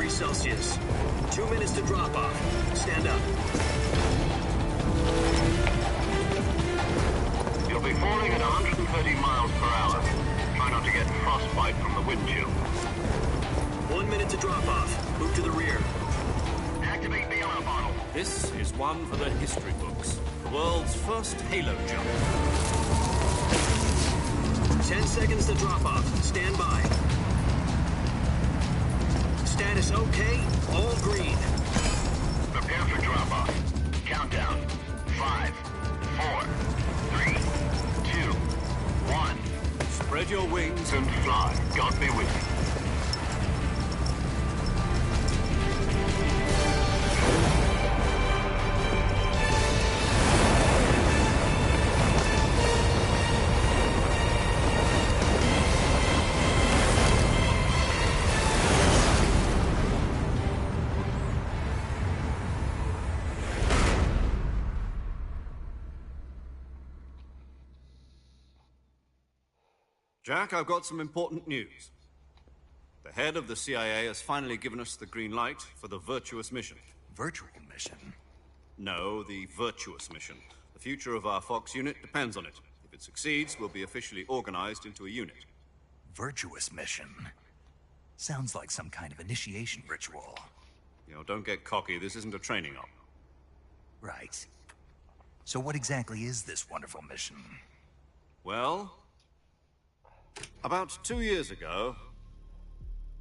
degrees Celsius. 2 minutes to drop off. Stand up. You'll be falling at 130 miles per hour. Try not to get frostbite from the wind chill. 1 minute to drop off. Move to the rear. Activate the alarm bottle. This is one for the history books. The world's first halo jump. 10 seconds to drop off. Stand by. Status okay. All green. Prepare for drop-off. Countdown. 5, 4, 3, 2, 1. Spread your wings And fly. God be with you. Jack, I've got some important news. The head of the CIA has finally given us the green light for the virtuous mission. Virtual mission? No, the virtuous mission. The future of our Fox unit depends on it. If it succeeds, we'll be officially organized into a unit. Virtuous mission? Sounds like some kind of initiation ritual. You know, don't get cocky. This isn't a training op. Right. So what exactly is this wonderful mission? Well, about 2 years ago,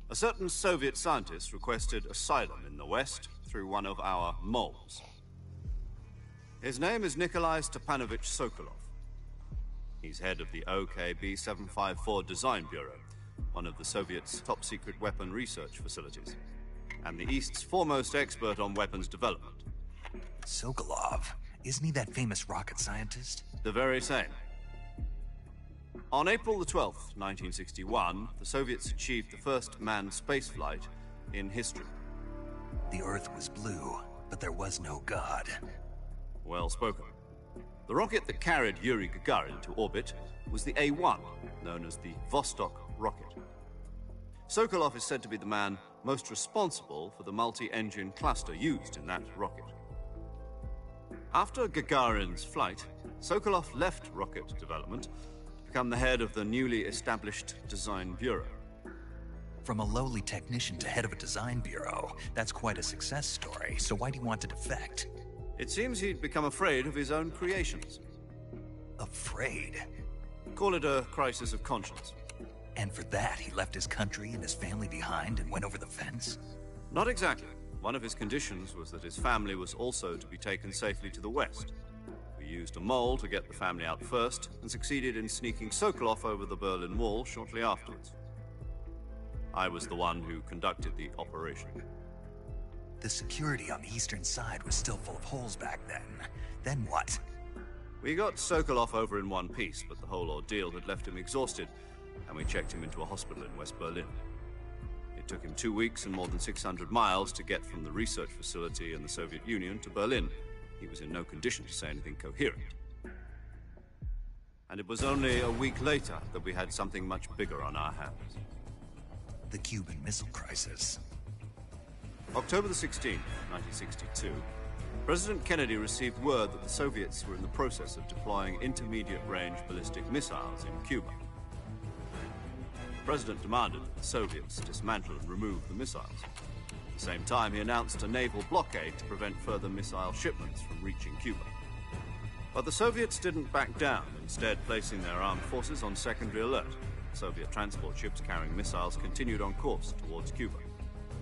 a certain Soviet scientist requested asylum in the West through one of our moles. His name is Nikolai Stepanovich Sokolov. He's head of the OKB 754 Design Bureau, one of the Soviets' top-secret weapon research facilities, and the East's foremost expert on weapons development. Sokolov? Isn't he that famous rocket scientist? The very same. On April the 12th, 1961, the Soviets achieved the first manned spaceflight in history. The Earth was blue, but there was no God. Well spoken. The rocket that carried Yuri Gagarin to orbit was the A-1, known as the Vostok rocket. Sokolov is said to be the man most responsible for the multi-engine cluster used in that rocket. After Gagarin's flight, Sokolov left rocket development to become the head of the newly established Design Bureau. From a lowly technician to head of a design bureau, that's quite a success story, so why do you want to defect? It seems he'd become afraid of his own creations. Afraid? Call it a crisis of conscience. And for that, he left his country and his family behind and went over the fence? Not exactly. One of his conditions was that his family was also to be taken safely to the West. We used a mole to get the family out first and succeeded in sneaking Sokolov over the Berlin Wall shortly afterwards. I was the one who conducted the operation. The security on the eastern side was still full of holes back then. Then what? We got Sokolov over in one piece, but the whole ordeal had left him exhausted, and we checked him into a hospital in West Berlin. It took him 2 weeks and more than 600 miles to get from the research facility in the Soviet Union to Berlin. He was in no condition to say anything coherent. And it was only a week later that we had something much bigger on our hands. The Cuban Missile Crisis. October the 16th, 1962, President Kennedy received word that the Soviets were in the process of deploying intermediate-range ballistic missiles in Cuba. The President demanded that the Soviets dismantle and remove the missiles. At the same time, he announced a naval blockade to prevent further missile shipments from reaching Cuba. But the Soviets didn't back down, instead placing their armed forces on secondary alert. Soviet transport ships carrying missiles continued on course towards Cuba.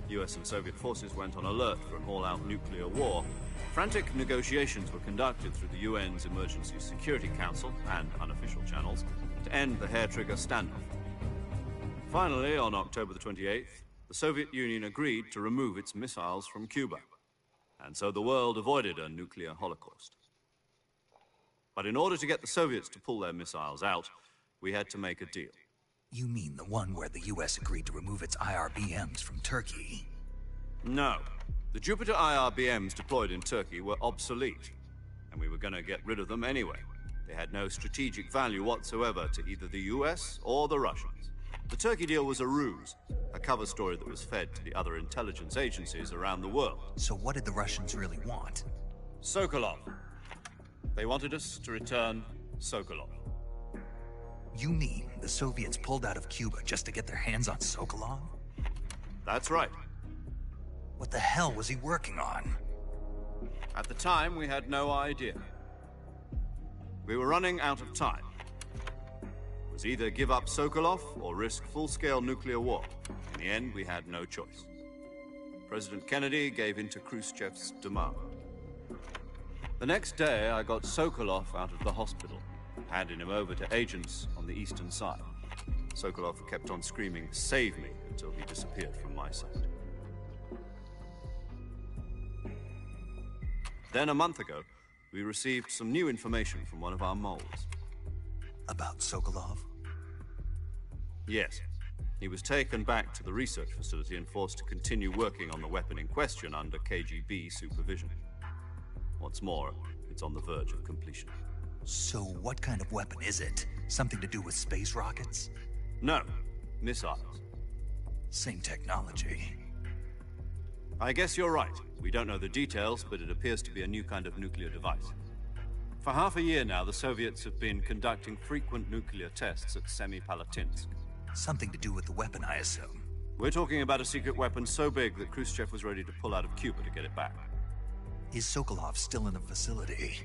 US and Soviet forces went on alert for an all-out nuclear war. Frantic negotiations were conducted through the UN's Emergency Security Council and unofficial channels to end the hair-trigger standoff. Finally, on October the 28th, the Soviet Union agreed to remove its missiles from Cuba. And so the world avoided a nuclear holocaust. But in order to get the Soviets to pull their missiles out, we had to make a deal. You mean the one where the US agreed to remove its IRBMs from Turkey? No. The Jupiter IRBMs deployed in Turkey were obsolete, and we were going to get rid of them anyway. They had no strategic value whatsoever to either the US or the Russians. The Turkey deal was a ruse, a cover story that was fed to the other intelligence agencies around the world. So what did the Russians really want? Sokolov. They wanted us to return Sokolov. You mean the Soviets pulled out of Cuba just to get their hands on Sokolov? That's right. What the hell was he working on? At the time, we had no idea. We were running out of time. It was either give up Sokolov or risk full-scale nuclear war. In the end, we had no choice. President Kennedy gave in to Khrushchev's demand. The next day, I got Sokolov out of the hospital, handing him over to agents on the eastern side. Sokolov kept on screaming, "Save me," until he disappeared from my sight. Then, a month ago, we received some new information from one of our moles. About Sokolov? Yes. He was taken back to the research facility and forced to continue working on the weapon in question under KGB supervision. What's more, it's on the verge of completion. So what kind of weapon is it? Something to do with space rockets? No, missiles. Same technology. I guess you're right. We don't know the details, but it appears to be a new kind of nuclear device. For half a year now, the Soviets have been conducting frequent nuclear tests at Semipalatinsk. Something to do with the weapon, I assume. We're talking about a secret weapon so big that Khrushchev was ready to pull out of Cuba to get it back. Is Sokolov still in the facility?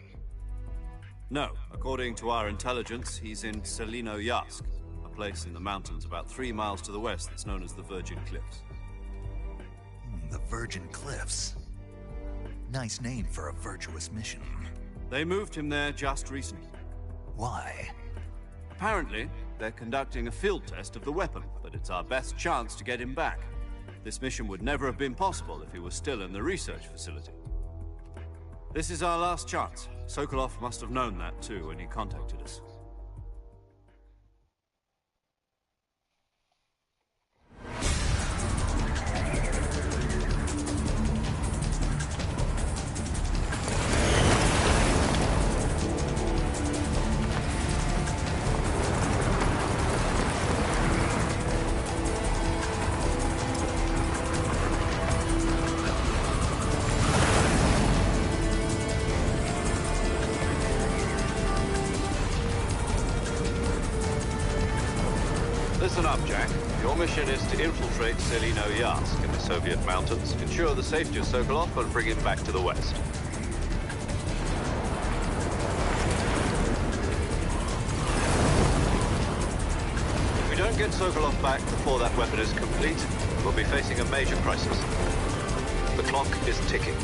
No. According to our intelligence, he's in Selino-Yarsk, a place in the mountains about 3 miles to the west that's known as the Virgin Cliffs. The Virgin Cliffs. Nice name for a virtuous mission. They moved him there just recently. Why? Apparently, they're conducting a field test of the weapon, but it's our best chance to get him back. This mission would never have been possible if he was still in the research facility. This is our last chance. Sokolov must have known that too when he contacted us. Listen up, Jack. Your mission is to infiltrate Selino-Yarsk in the Soviet mountains, ensure the safety of Sokolov, and bring him back to the west. If we don't get Sokolov back before that weapon is complete, we'll be facing a major crisis. The clock is ticking.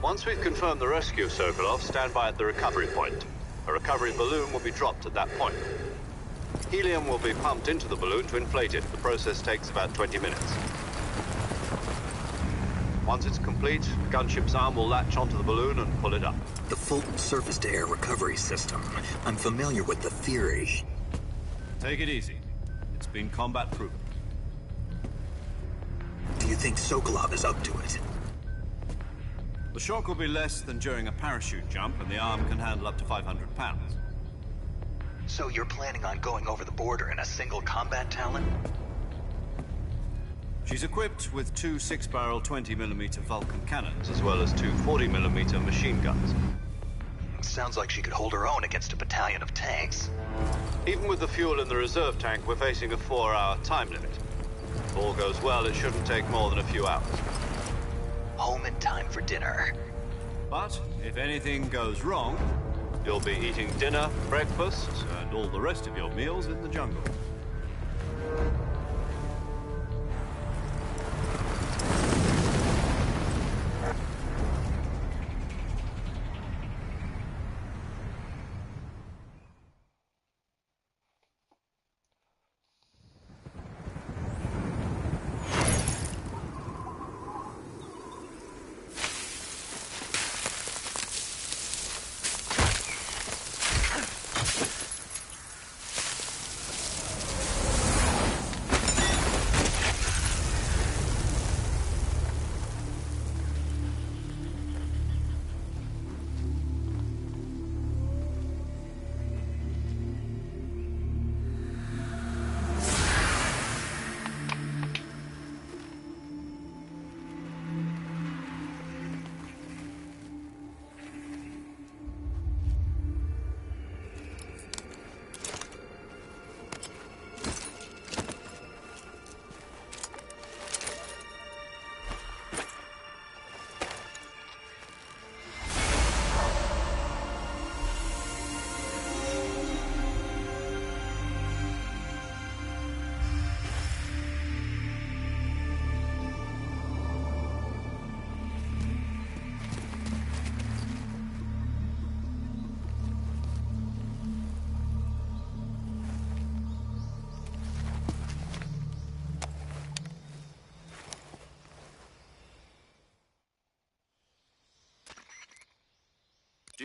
Once we've confirmed the rescue of Sokolov, stand by at the recovery point. A recovery balloon will be dropped at that point. Helium will be pumped into the balloon to inflate it. The process takes about 20 minutes. Once it's complete, the gunship's arm will latch onto the balloon and pull it up. The Fulton surface-to-air recovery system. I'm familiar with the theory. Take it easy. It's been combat-proven. Do you think Sokolov is up to it? The shock will be less than during a parachute jump, and the arm can handle up to 500 pounds. So you're planning on going over the border in a single combat Talon? She's equipped with 2 6-barrel 20mm Vulcan cannons, as well as 2 40mm machine guns. Sounds like she could hold her own against a battalion of tanks. Even with the fuel in the reserve tank, we're facing a 4-hour time limit. If all goes well, it shouldn't take more than a few hours. Home in time for dinner. But if anything goes wrong, you'll be eating dinner, breakfast, and all the rest of your meals in the jungle.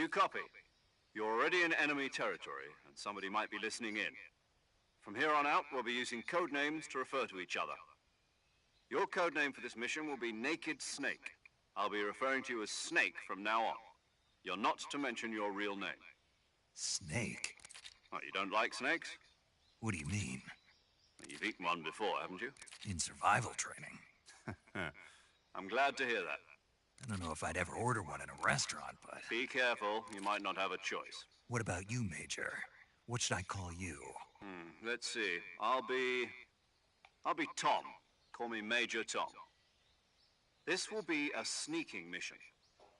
you copy? You're already in enemy territory, and somebody might be listening in. From here on out, we'll be using code names to refer to each other. Your code name for this mission will be Naked Snake. I'll be referring to you as Snake from now on. You're not to mention your real name. Snake? Oh, you don't like snakes? What do you mean? You've eaten one before, haven't you? In survival training? I'm glad to hear that. I don't know if I'd ever order one in a restaurant, but... Be careful, you might not have a choice. What about you, Major? What should I call you? Let's see. I'll be Tom. Call me Major Tom. This will be a sneaking mission.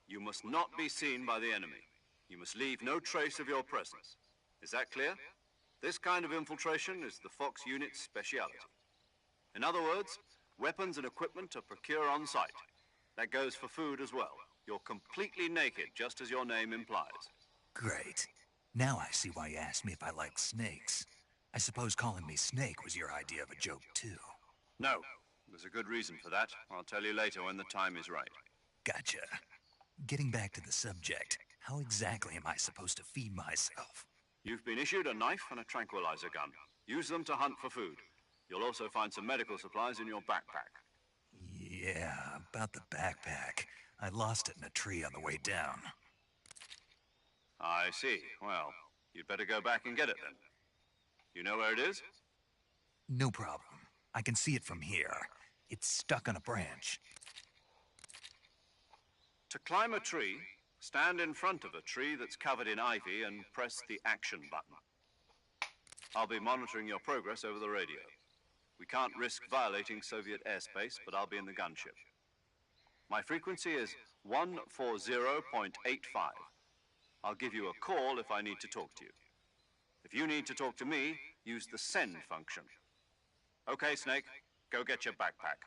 You must not be seen by the enemy. You must leave no trace of your presence. Is that clear? This kind of infiltration is the Fox unit's speciality. In other words, weapons and equipment are procured on site. That goes for food as well. You're completely naked, just as your name implies. Great. Now I see why you asked me if I like snakes. I suppose calling me Snake was your idea of a joke, too. No. There's a good reason for that. I'll tell you later when the time is right. Gotcha. Getting back to the subject, how exactly am I supposed to feed myself? You've been issued a knife and a tranquilizer gun. Use them to hunt for food. You'll also find some medical supplies in your backpack. Yeah, about the backpack. I lost it in a tree on the way down. I see. Well, you'd better go back and get it then. You know where it is? No problem. I can see it from here. It's stuck on a branch. To climb a tree, stand in front of a tree that's covered in ivy and press the action button. I'll be monitoring your progress over the radio. We can't risk violating Soviet airspace, but I'll be in the gunship. My frequency is 140.85. I'll give you a call if I need to talk to you. If you need to talk to me, use the send function. Okay, Snake, go get your backpack.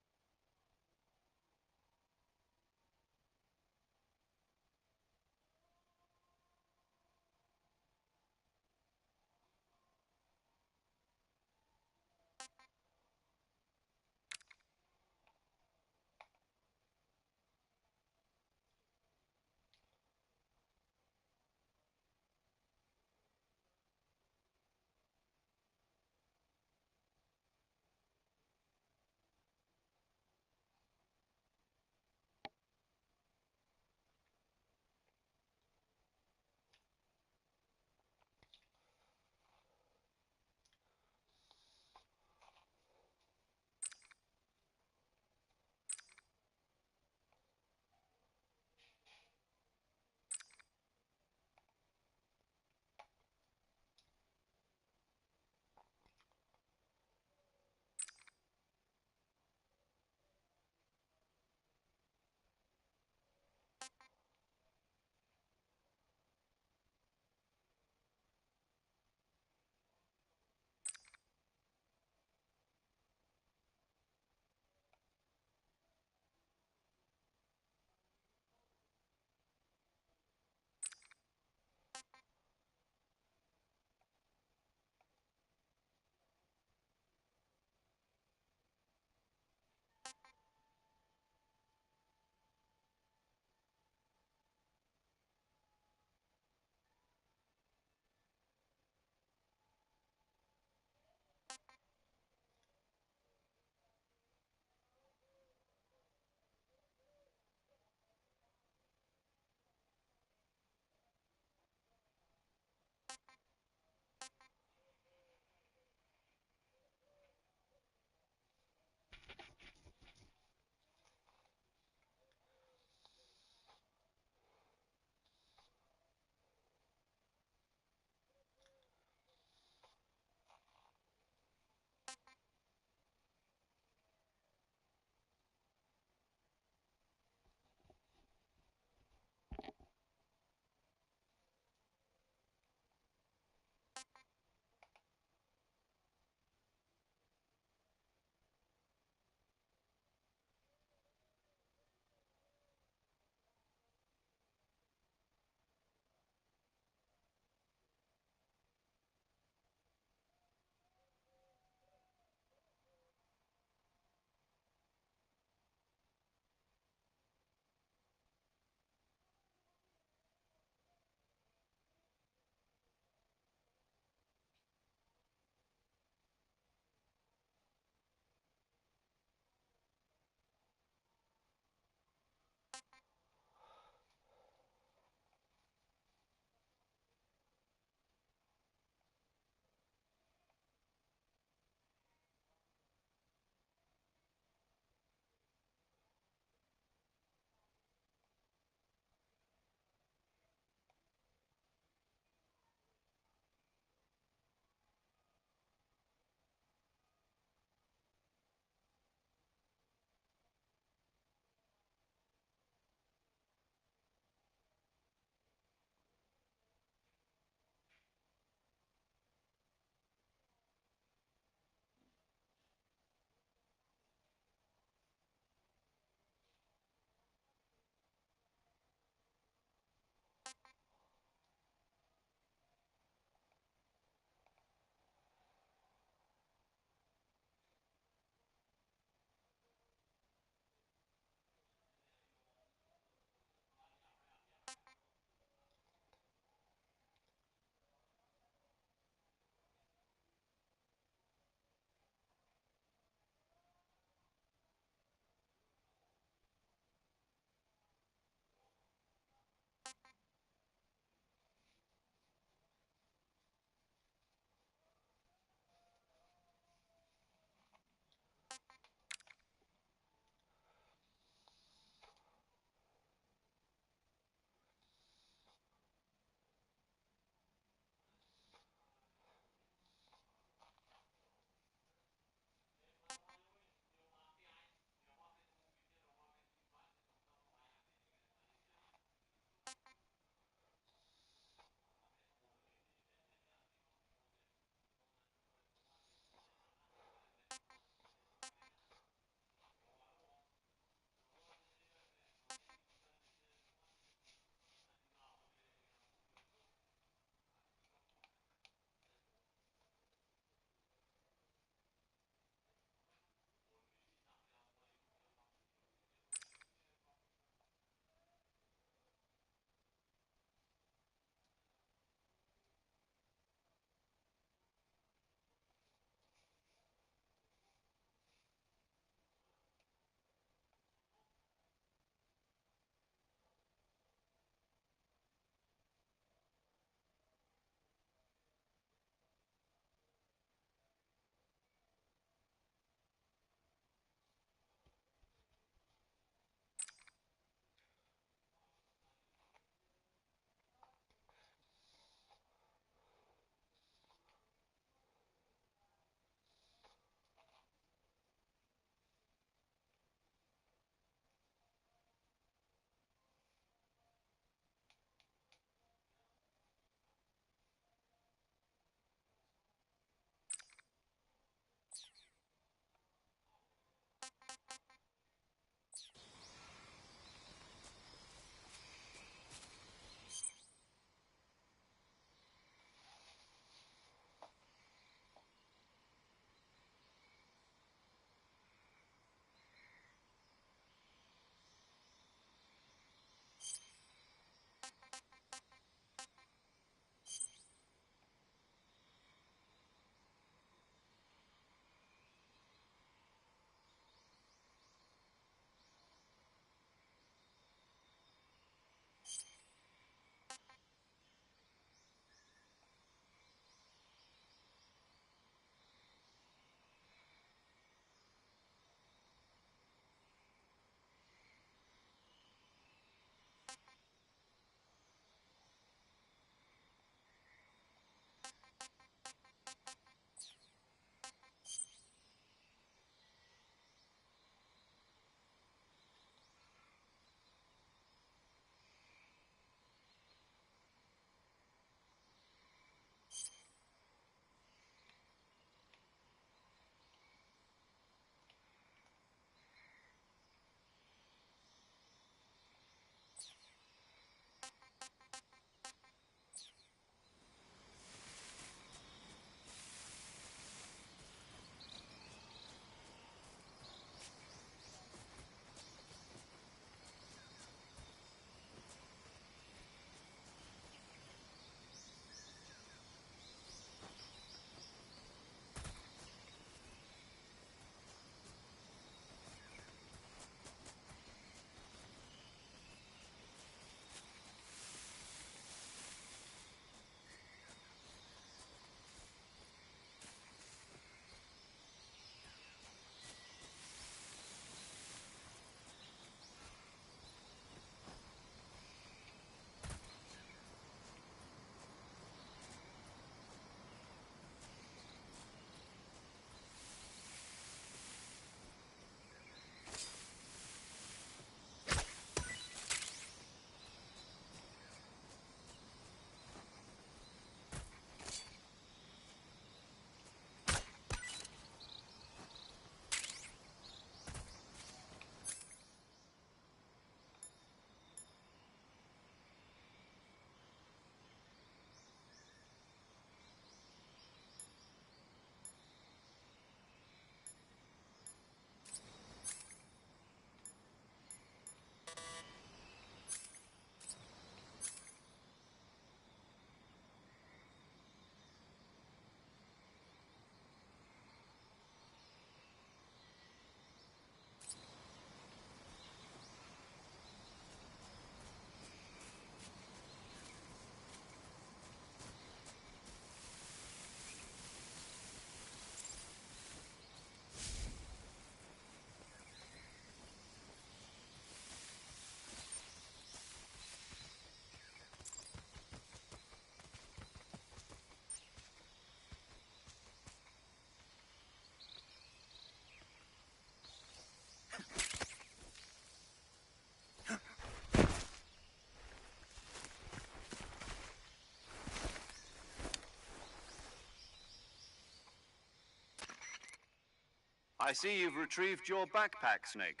I see you've retrieved your backpack, Snake.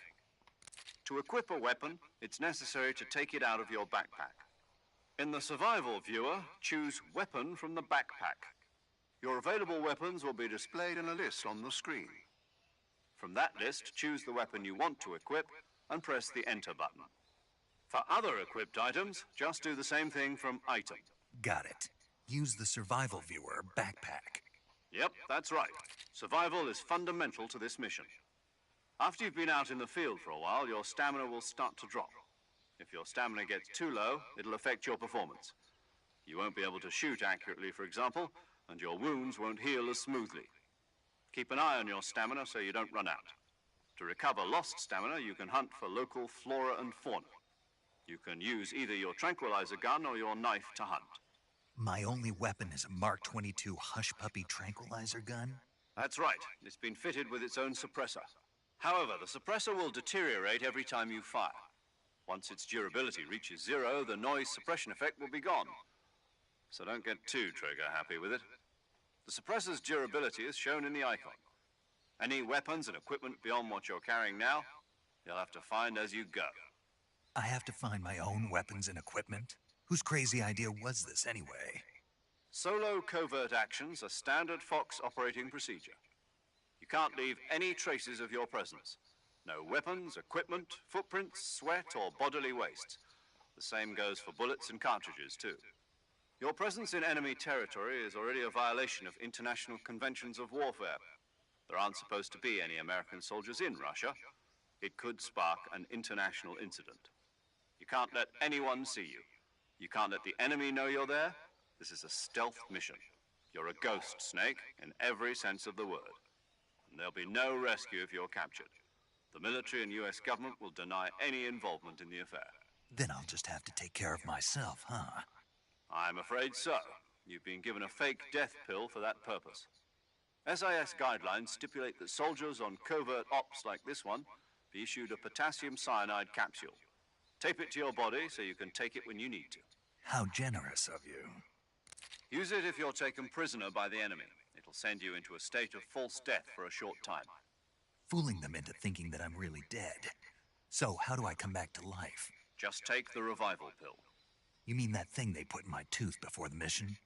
To equip a weapon, it's necessary to take it out of your backpack. In the survival viewer, choose Weapon from the backpack. Your available weapons will be displayed in a list on the screen. From that list, choose the weapon you want to equip and press the Enter button. For other equipped items, just do the same thing from Item. Got it. Use the survival viewer backpack. Yep, that's right. Survival is fundamental to this mission. After you've been out in the field for a while, your stamina will start to drop. If your stamina gets too low, it'll affect your performance. You won't be able to shoot accurately, for example, and your wounds won't heal as smoothly. Keep an eye on your stamina so you don't run out. To recover lost stamina, you can hunt for local flora and fauna. You can use either your tranquilizer gun or your knife to hunt. My only weapon is a Mark 22 Hush Puppy tranquilizer gun? That's right. It's been fitted with its own suppressor. However, the suppressor will deteriorate every time you fire. Once its durability reaches 0, the noise suppression effect will be gone. So don't get too trigger happy with it. The suppressor's durability is shown in the icon. Any weapons and equipment beyond what you're carrying now, you'll have to find as you go. I have to find my own weapons and equipment? Whose crazy idea was this anyway? Solo covert actions are standard Fox operating procedure. You can't leave any traces of your presence. No weapons, equipment, footprints, sweat, or bodily waste. The same goes for bullets and cartridges, too. Your presence in enemy territory is already a violation of international conventions of warfare. There aren't supposed to be any American soldiers in Russia. It could spark an international incident. You can't let anyone see you. You can't let the enemy know you're there. This is a stealth mission. You're a ghost, Snake, in every sense of the word. And there'll be no rescue if you're captured. The military and US government will deny any involvement in the affair. Then I'll just have to take care of myself, huh? I'm afraid so. You've been given a fake death pill for that purpose. SIS guidelines stipulate that soldiers on covert ops like this one be issued a potassium cyanide capsule. Tape it to your body so you can take it when you need to. How generous of you. Use it if you're taken prisoner by the enemy. It'll send you into a state of false death for a short time. Fooling them into thinking that I'm really dead. So, how do I come back to life? Just take the revival pill. You mean that thing they put in my tooth before the mission?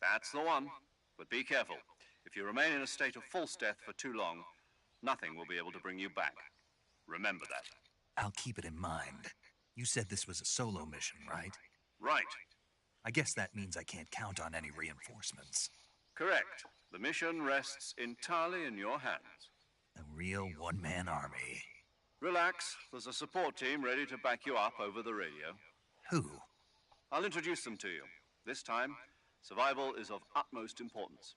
That's the one. But be careful. If you remain in a state of false death for too long, nothing will be able to bring you back. Remember that. I'll keep it in mind. You said this was a solo mission, right? Right. I guess that means I can't count on any reinforcements. Correct. The mission rests entirely in your hands. A real one-man army. Relax. There's a support team ready to back you up over the radio. Who? I'll introduce them to you. This time, survival is of utmost importance.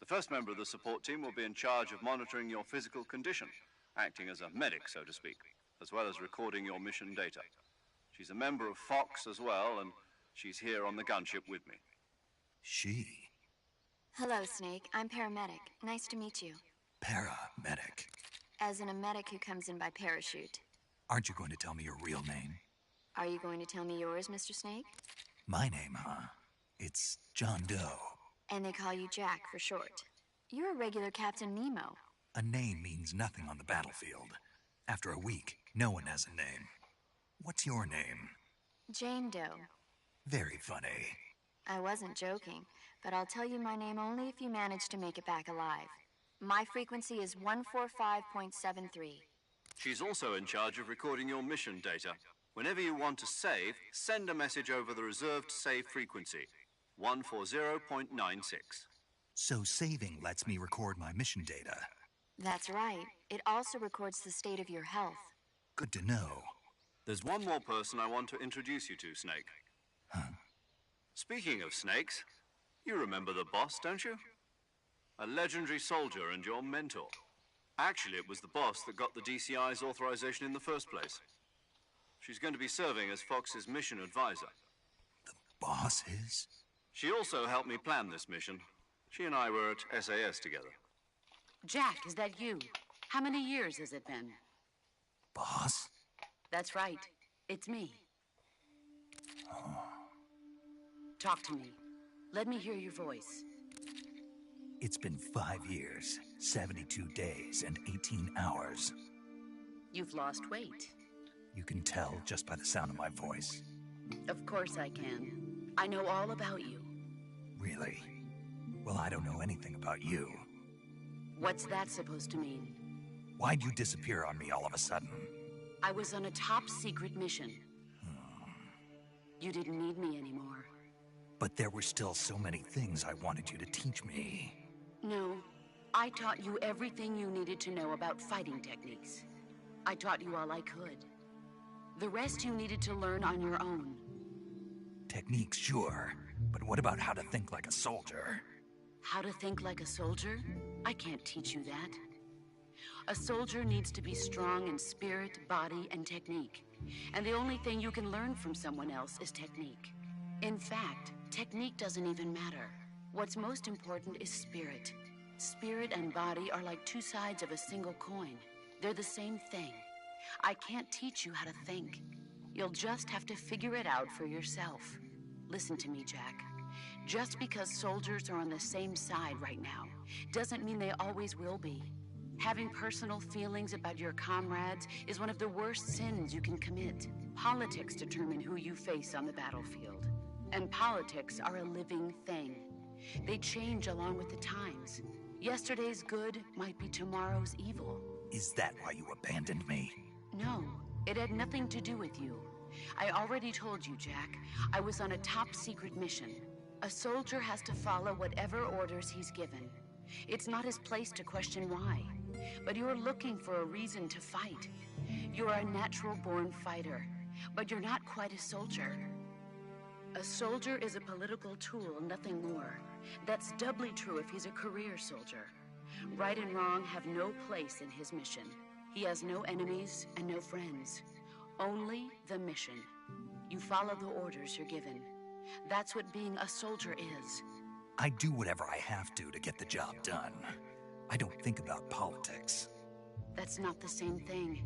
The first member of the support team will be in charge of monitoring your physical condition, acting as a medic, so to speak, as well as recording your mission data. She's a member of Fox as well, and she's here on the gunship with me. She? Hello, Snake. I'm paramedic. Nice to meet you. Paramedic. As in a medic who comes in by parachute. Aren't you going to tell me your real name? Are you going to tell me yours, Mr. Snake? My name, huh? It's John Doe. And they call you Jack for short. You're a regular Captain Nemo. A name means nothing on the battlefield. After a week, no one has a name. What's your name? Jane Doe. Very funny. I wasn't joking, but I'll tell you my name only if you manage to make it back alive. My frequency is 145.73. She's also in charge of recording your mission data. Whenever you want to save, send a message over the reserved save frequency, 140.96. So saving lets me record my mission data. That's right. It also records the state of your health. Good to know. There's one more person I want to introduce you to, Snake. Huh? Speaking of snakes, you remember the boss, don't you? A legendary soldier and your mentor. Actually, it was the boss that got the DCI's authorization in the first place. She's going to be serving as Fox's mission advisor. The boss is? She also helped me plan this mission. She and I were at SAS together. Jack, is that you? How many years has it been? Boss? That's right. It's me. Oh. Talk to me. Let me hear your voice. It's been 5 years, 72 days, and 18 hours. You've lost weight. You can tell just by the sound of my voice. Of course I can. I know all about you. Really? Well, I don't know anything about you. What's that supposed to mean? Why'd you disappear on me all of a sudden? I was on a top-secret mission. You didn't need me anymore. But there were still so many things I wanted you to teach me. No, I taught you everything you needed to know about fighting techniques. I taught you all I could. The rest you needed to learn on your own. Techniques, sure. But what about how to think like a soldier? How to think like a soldier? I can't teach you that. A soldier needs to be strong in spirit, body, and technique. And the only thing you can learn from someone else is technique. In fact, technique doesn't even matter. What's most important is spirit. Spirit and body are like two sides of a single coin. They're the same thing. I can't teach you how to think. You'll just have to figure it out for yourself. Listen to me, Jack. Just because soldiers are on the same side right now doesn't mean they always will be. Having personal feelings about your comrades is one of the worst sins you can commit. Politics determine who you face on the battlefield. And politics are a living thing. They change along with the times. Yesterday's good might be tomorrow's evil. Is that why you abandoned me? No, it had nothing to do with you. I already told you, Jack. I was on a top-secret mission. A soldier has to follow whatever orders he's given. It's not his place to question why. But you're looking for a reason to fight. You're a natural-born fighter, but you're not quite a soldier. A soldier is a political tool, nothing more. That's doubly true if he's a career soldier. Right and wrong have no place in his mission. He has no enemies and no friends. Only the mission. You follow the orders you're given. That's what being a soldier is. I do whatever I have to get the job done. I don't think about politics. That's not the same thing.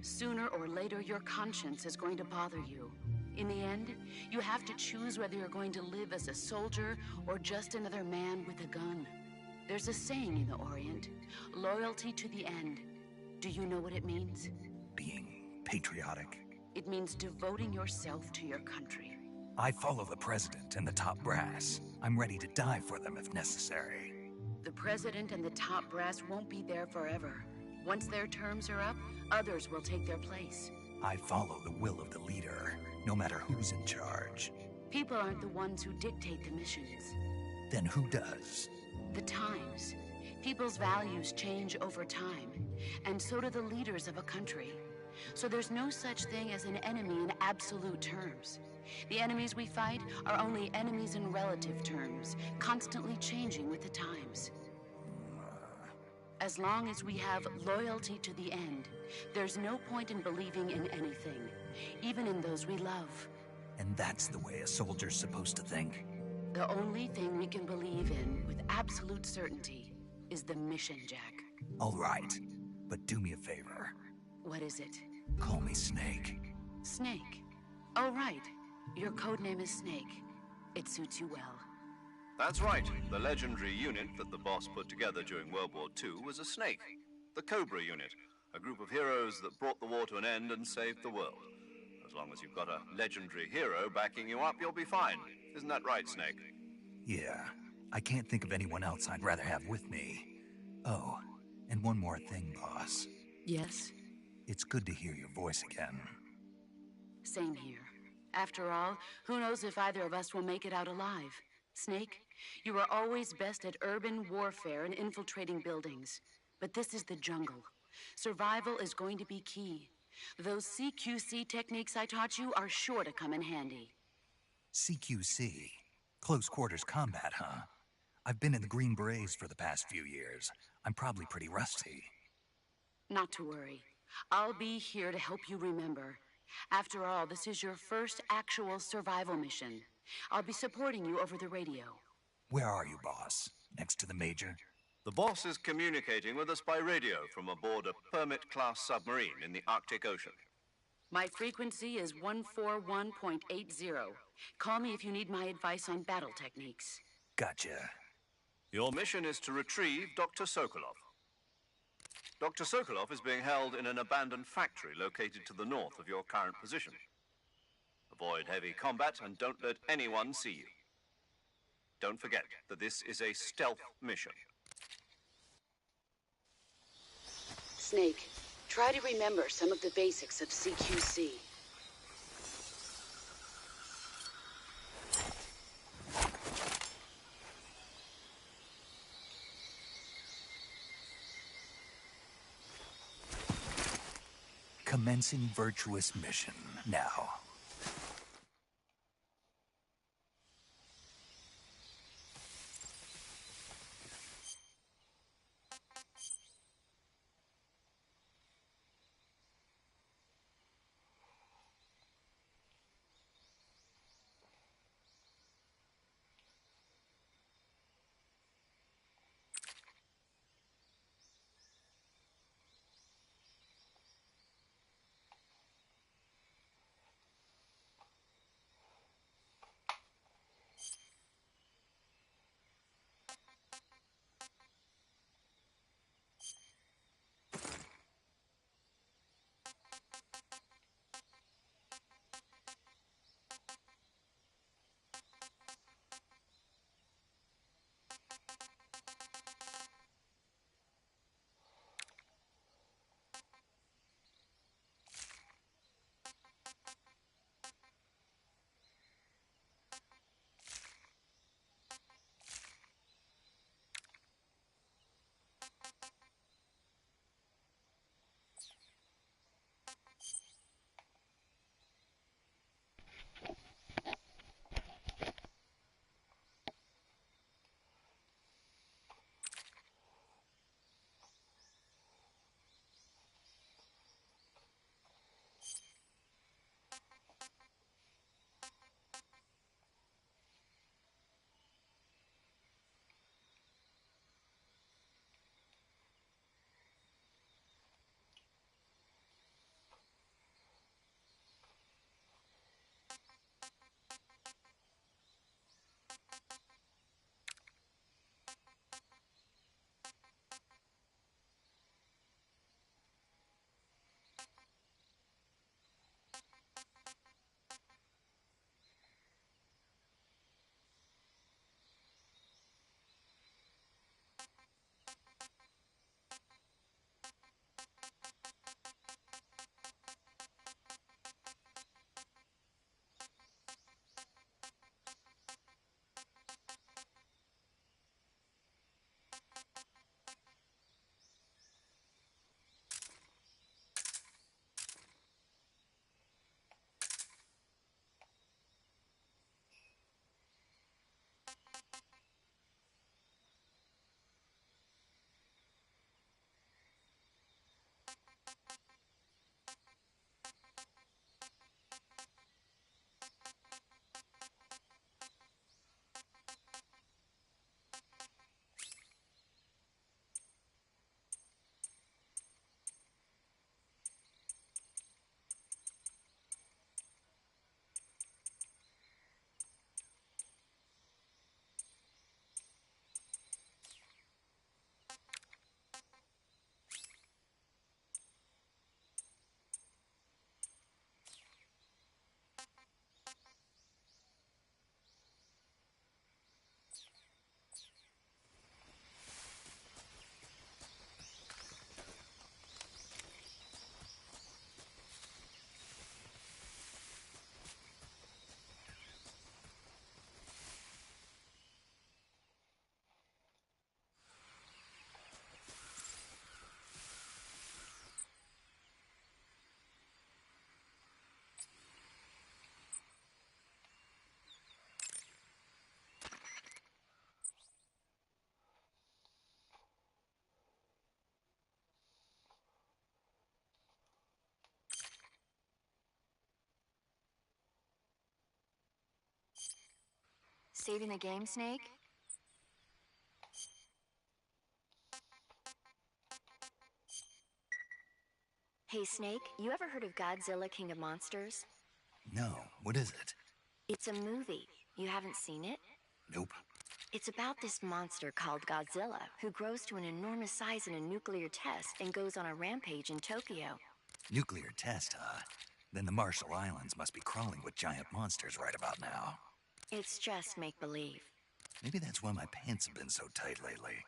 Sooner or later, your conscience is going to bother you. In the end, you have to choose whether you're going to live as a soldier or just another man with a gun. There's a saying in the Orient, loyalty to the end. Do you know what it means? Being patriotic. It means devoting yourself to your country. I follow the president and the top brass. I'm ready to die for them if necessary. The president and the top brass won't be there forever. Once their terms are up, others will take their place. I follow the will of the leader, no matter who's in charge. People aren't the ones who dictate the missions. Then who does? The times. People's values change over time, and so do the leaders of a country. So there's no such thing as an enemy in absolute terms. The enemies we fight are only enemies in relative terms, constantly changing with the times. As long as we have loyalty to the end, there's no point in believing in anything, even in those we love. And that's the way a soldier's supposed to think? The only thing we can believe in with absolute certainty is the mission, Jack. All right, but do me a favor. What is it? Call me Snake. Snake? Oh, right. Your codename is Snake. It suits you well. That's right. The legendary unit that the boss put together during World War II was a snake. The Cobra unit, a group of heroes that brought the war to an end and saved the world. As long as you've got a legendary hero backing you up, you'll be fine. Isn't that right, Snake? Yeah. I can't think of anyone else I'd rather have with me. Oh, and one more thing, boss. Yes? It's good to hear your voice again. Same here. After all, who knows if either of us will make it out alive? Snake, you are always best at urban warfare and infiltrating buildings. But this is the jungle. Survival is going to be key. Those CQC techniques I taught you are sure to come in handy. CQC? Close quarters combat, huh? I've been in the Green Berets for the past few years. I'm probably pretty rusty. Not to worry. I'll be here to help you remember. After all, this is your first actual survival mission. I'll be supporting you over the radio. Where are you, boss? Next to the Major? The boss is communicating with us by radio from aboard a Permit-class submarine in the Arctic Ocean. My frequency is 141.80. Call me if you need my advice on battle techniques. Gotcha. Your mission is to retrieve Dr. Sokolov. Dr. Sokolov is being held in an abandoned factory located to the north of your current position. Avoid heavy combat and don't let anyone see you. Don't forget that this is a stealth mission. Snake, try to remember some of the basics of CQC. Commencing virtuous mission now. Saving the game, Snake? Hey, Snake, you ever heard of Godzilla King of Monsters? No, what is it? It's a movie. You haven't seen it? Nope. It's about this monster called Godzilla, who grows to an enormous size in a nuclear test and goes on a rampage in Tokyo. Nuclear test, huh? Then the Marshall Islands must be crawling with giant monsters right about now. It's just make-believe. Maybe that's why my pants have been so tight lately.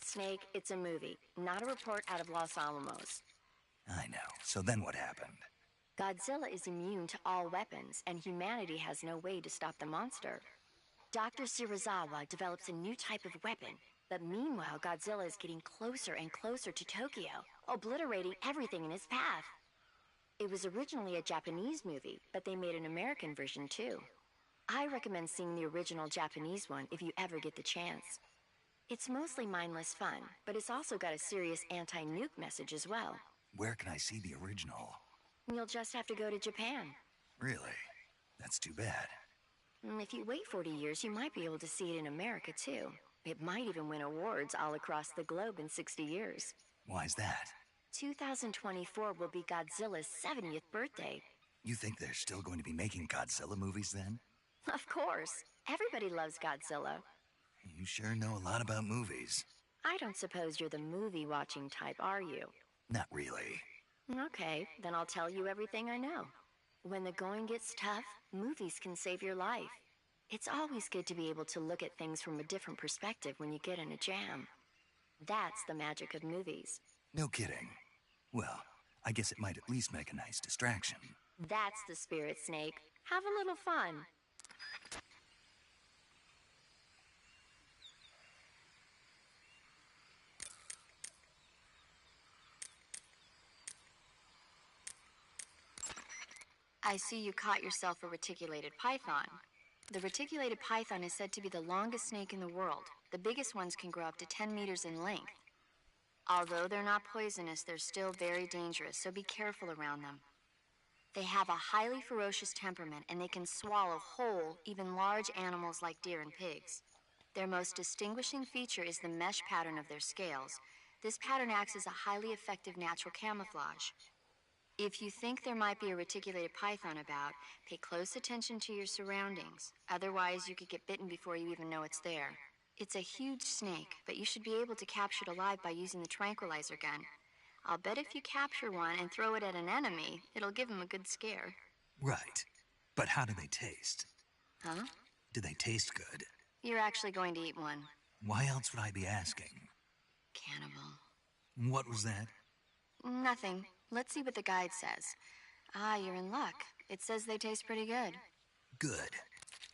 Snake, it's a movie, not a report out of Los Alamos. I know. So then what happened? Godzilla is immune to all weapons, and humanity has no way to stop the monster. Dr. Shirazawa develops a new type of weapon, but meanwhile Godzilla is getting closer and closer to Tokyo, obliterating everything in his path. It was originally a Japanese movie, but they made an American version too. I recommend seeing the original Japanese one if you ever get the chance. It's mostly mindless fun, but it's also got a serious anti-nuke message as well. Where can I see the original? You'll just have to go to Japan. Really? That's too bad. If you wait 40 years, you might be able to see it in America too. It might even win awards all across the globe in 60 years. Why's that? 2024 will be Godzilla's 70th birthday. You think they're still going to be making Godzilla movies then? Of course. Everybody loves Godzilla. You sure know a lot about movies. I don't suppose you're the movie-watching type, are you? Not really. Okay, then I'll tell you everything I know. When the going gets tough, movies can save your life. It's always good to be able to look at things from a different perspective when you get in a jam. That's the magic of movies. No kidding. Well, I guess it might at least make a nice distraction. That's the spirit, Snake. Have a little fun. I see you caught yourself a reticulated python. The reticulated python is said to be the longest snake in the world. The biggest ones can grow up to 10 meters in length. Although they're not poisonous, they're still very dangerous, so be careful around them. They have a highly ferocious temperament, and they can swallow whole, even large animals like deer and pigs. Their most distinguishing feature is the mesh pattern of their scales. This pattern acts as a highly effective natural camouflage. If you think there might be a reticulated python about, pay close attention to your surroundings. Otherwise, you could get bitten before you even know it's there. It's a huge snake, but you should be able to capture it alive by using the tranquilizer gun. I'll bet if you capture one and throw it at an enemy, it'll give him a good scare. Right. But how do they taste? Huh? Do they taste good? You're actually going to eat one. Why else would I be asking? Cannibal. What was that? Nothing. Let's see what the guide says. Ah, you're in luck. It says they taste pretty good. Good.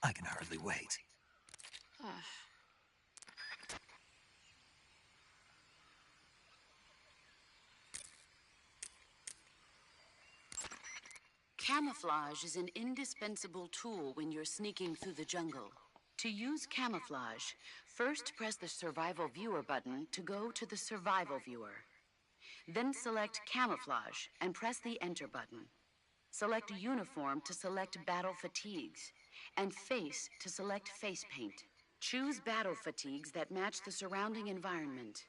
I can hardly wait. Camouflage is an indispensable tool when you're sneaking through the jungle. To use camouflage, first press the Survival Viewer button to go to the Survival Viewer. Then select Camouflage and press the Enter button. Select Uniform to select Battle Fatigues, and Face to select Face Paint. Choose battle fatigues that match the surrounding environment.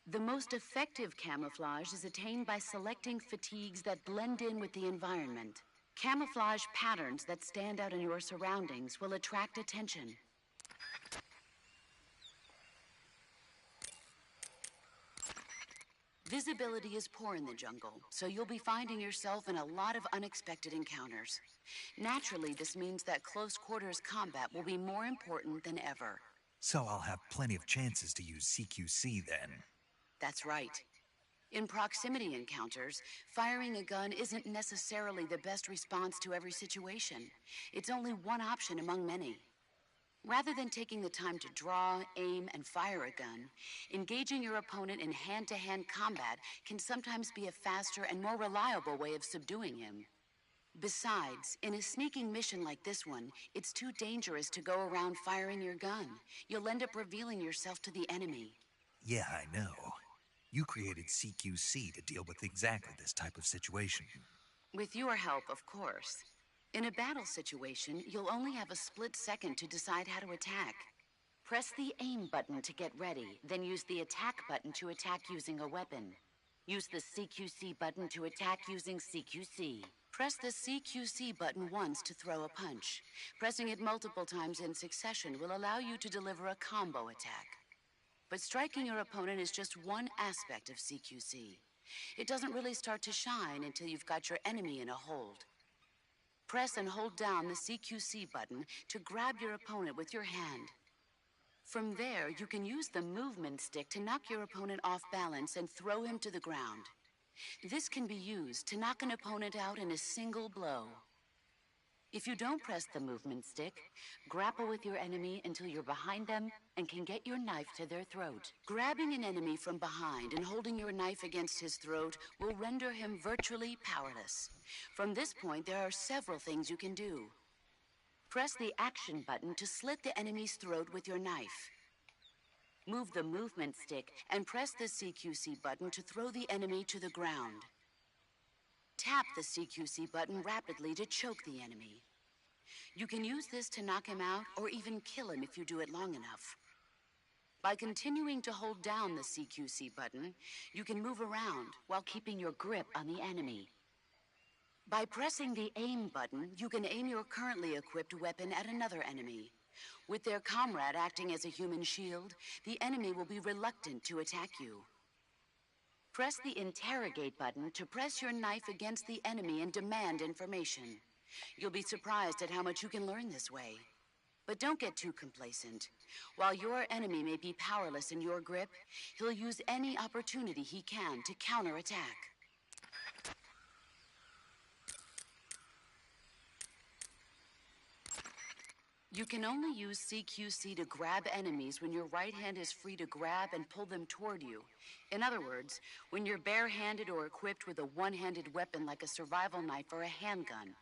The most effective camouflage is attained by selecting fatigues that blend in with the environment. Camouflage patterns that stand out in your surroundings will attract attention. Visibility is poor in the jungle, so you'll be finding yourself in a lot of unexpected encounters. Naturally, this means that close quarters combat will be more important than ever. So I'll have plenty of chances to use CQC then. That's right. In proximity encounters, firing a gun isn't necessarily the best response to every situation. It's only one option among many. Rather than taking the time to draw, aim, and fire a gun, engaging your opponent in hand-to-hand combat can sometimes be a faster and more reliable way of subduing him. Besides, in a sneaking mission like this one, it's too dangerous to go around firing your gun. You'll end up revealing yourself to the enemy. Yeah, I know. You created CQC to deal with exactly this type of situation. With your help, of course. In a battle situation, you'll only have a split second to decide how to attack. Press the aim button to get ready, then use the attack button to attack using a weapon. Use the CQC button to attack using CQC. Press the CQC button once to throw a punch. Pressing it multiple times in succession will allow you to deliver a combo attack. But striking your opponent is just one aspect of CQC. It doesn't really start to shine until you've got your enemy in a hold. Press and hold down the CQC button to grab your opponent with your hand. From there, you can use the movement stick to knock your opponent off balance and throw him to the ground. This can be used to knock an opponent out in a single blow. If you don't press the movement stick, grapple with your enemy until you're behind them and can get your knife to their throat. Grabbing an enemy from behind and holding your knife against his throat will render him virtually powerless. From this point, there are several things you can do. Press the action button to slit the enemy's throat with your knife. Move the movement stick and press the CQC button to throw the enemy to the ground. Tap the CQC button rapidly to choke the enemy. You can use this to knock him out or even kill him if you do it long enough. By continuing to hold down the CQC button, you can move around while keeping your grip on the enemy. By pressing the aim button, you can aim your currently equipped weapon at another enemy. With their comrade acting as a human shield, the enemy will be reluctant to attack you. Press the interrogate button to press your knife against the enemy and demand information. You'll be surprised at how much you can learn this way. But don't get too complacent. While your enemy may be powerless in your grip, he'll use any opportunity he can to counterattack. You can only use CQC to grab enemies when your right hand is free to grab and pull them toward you. In other words, when you're barehanded or equipped with a one-handed weapon like a survival knife or a handgun.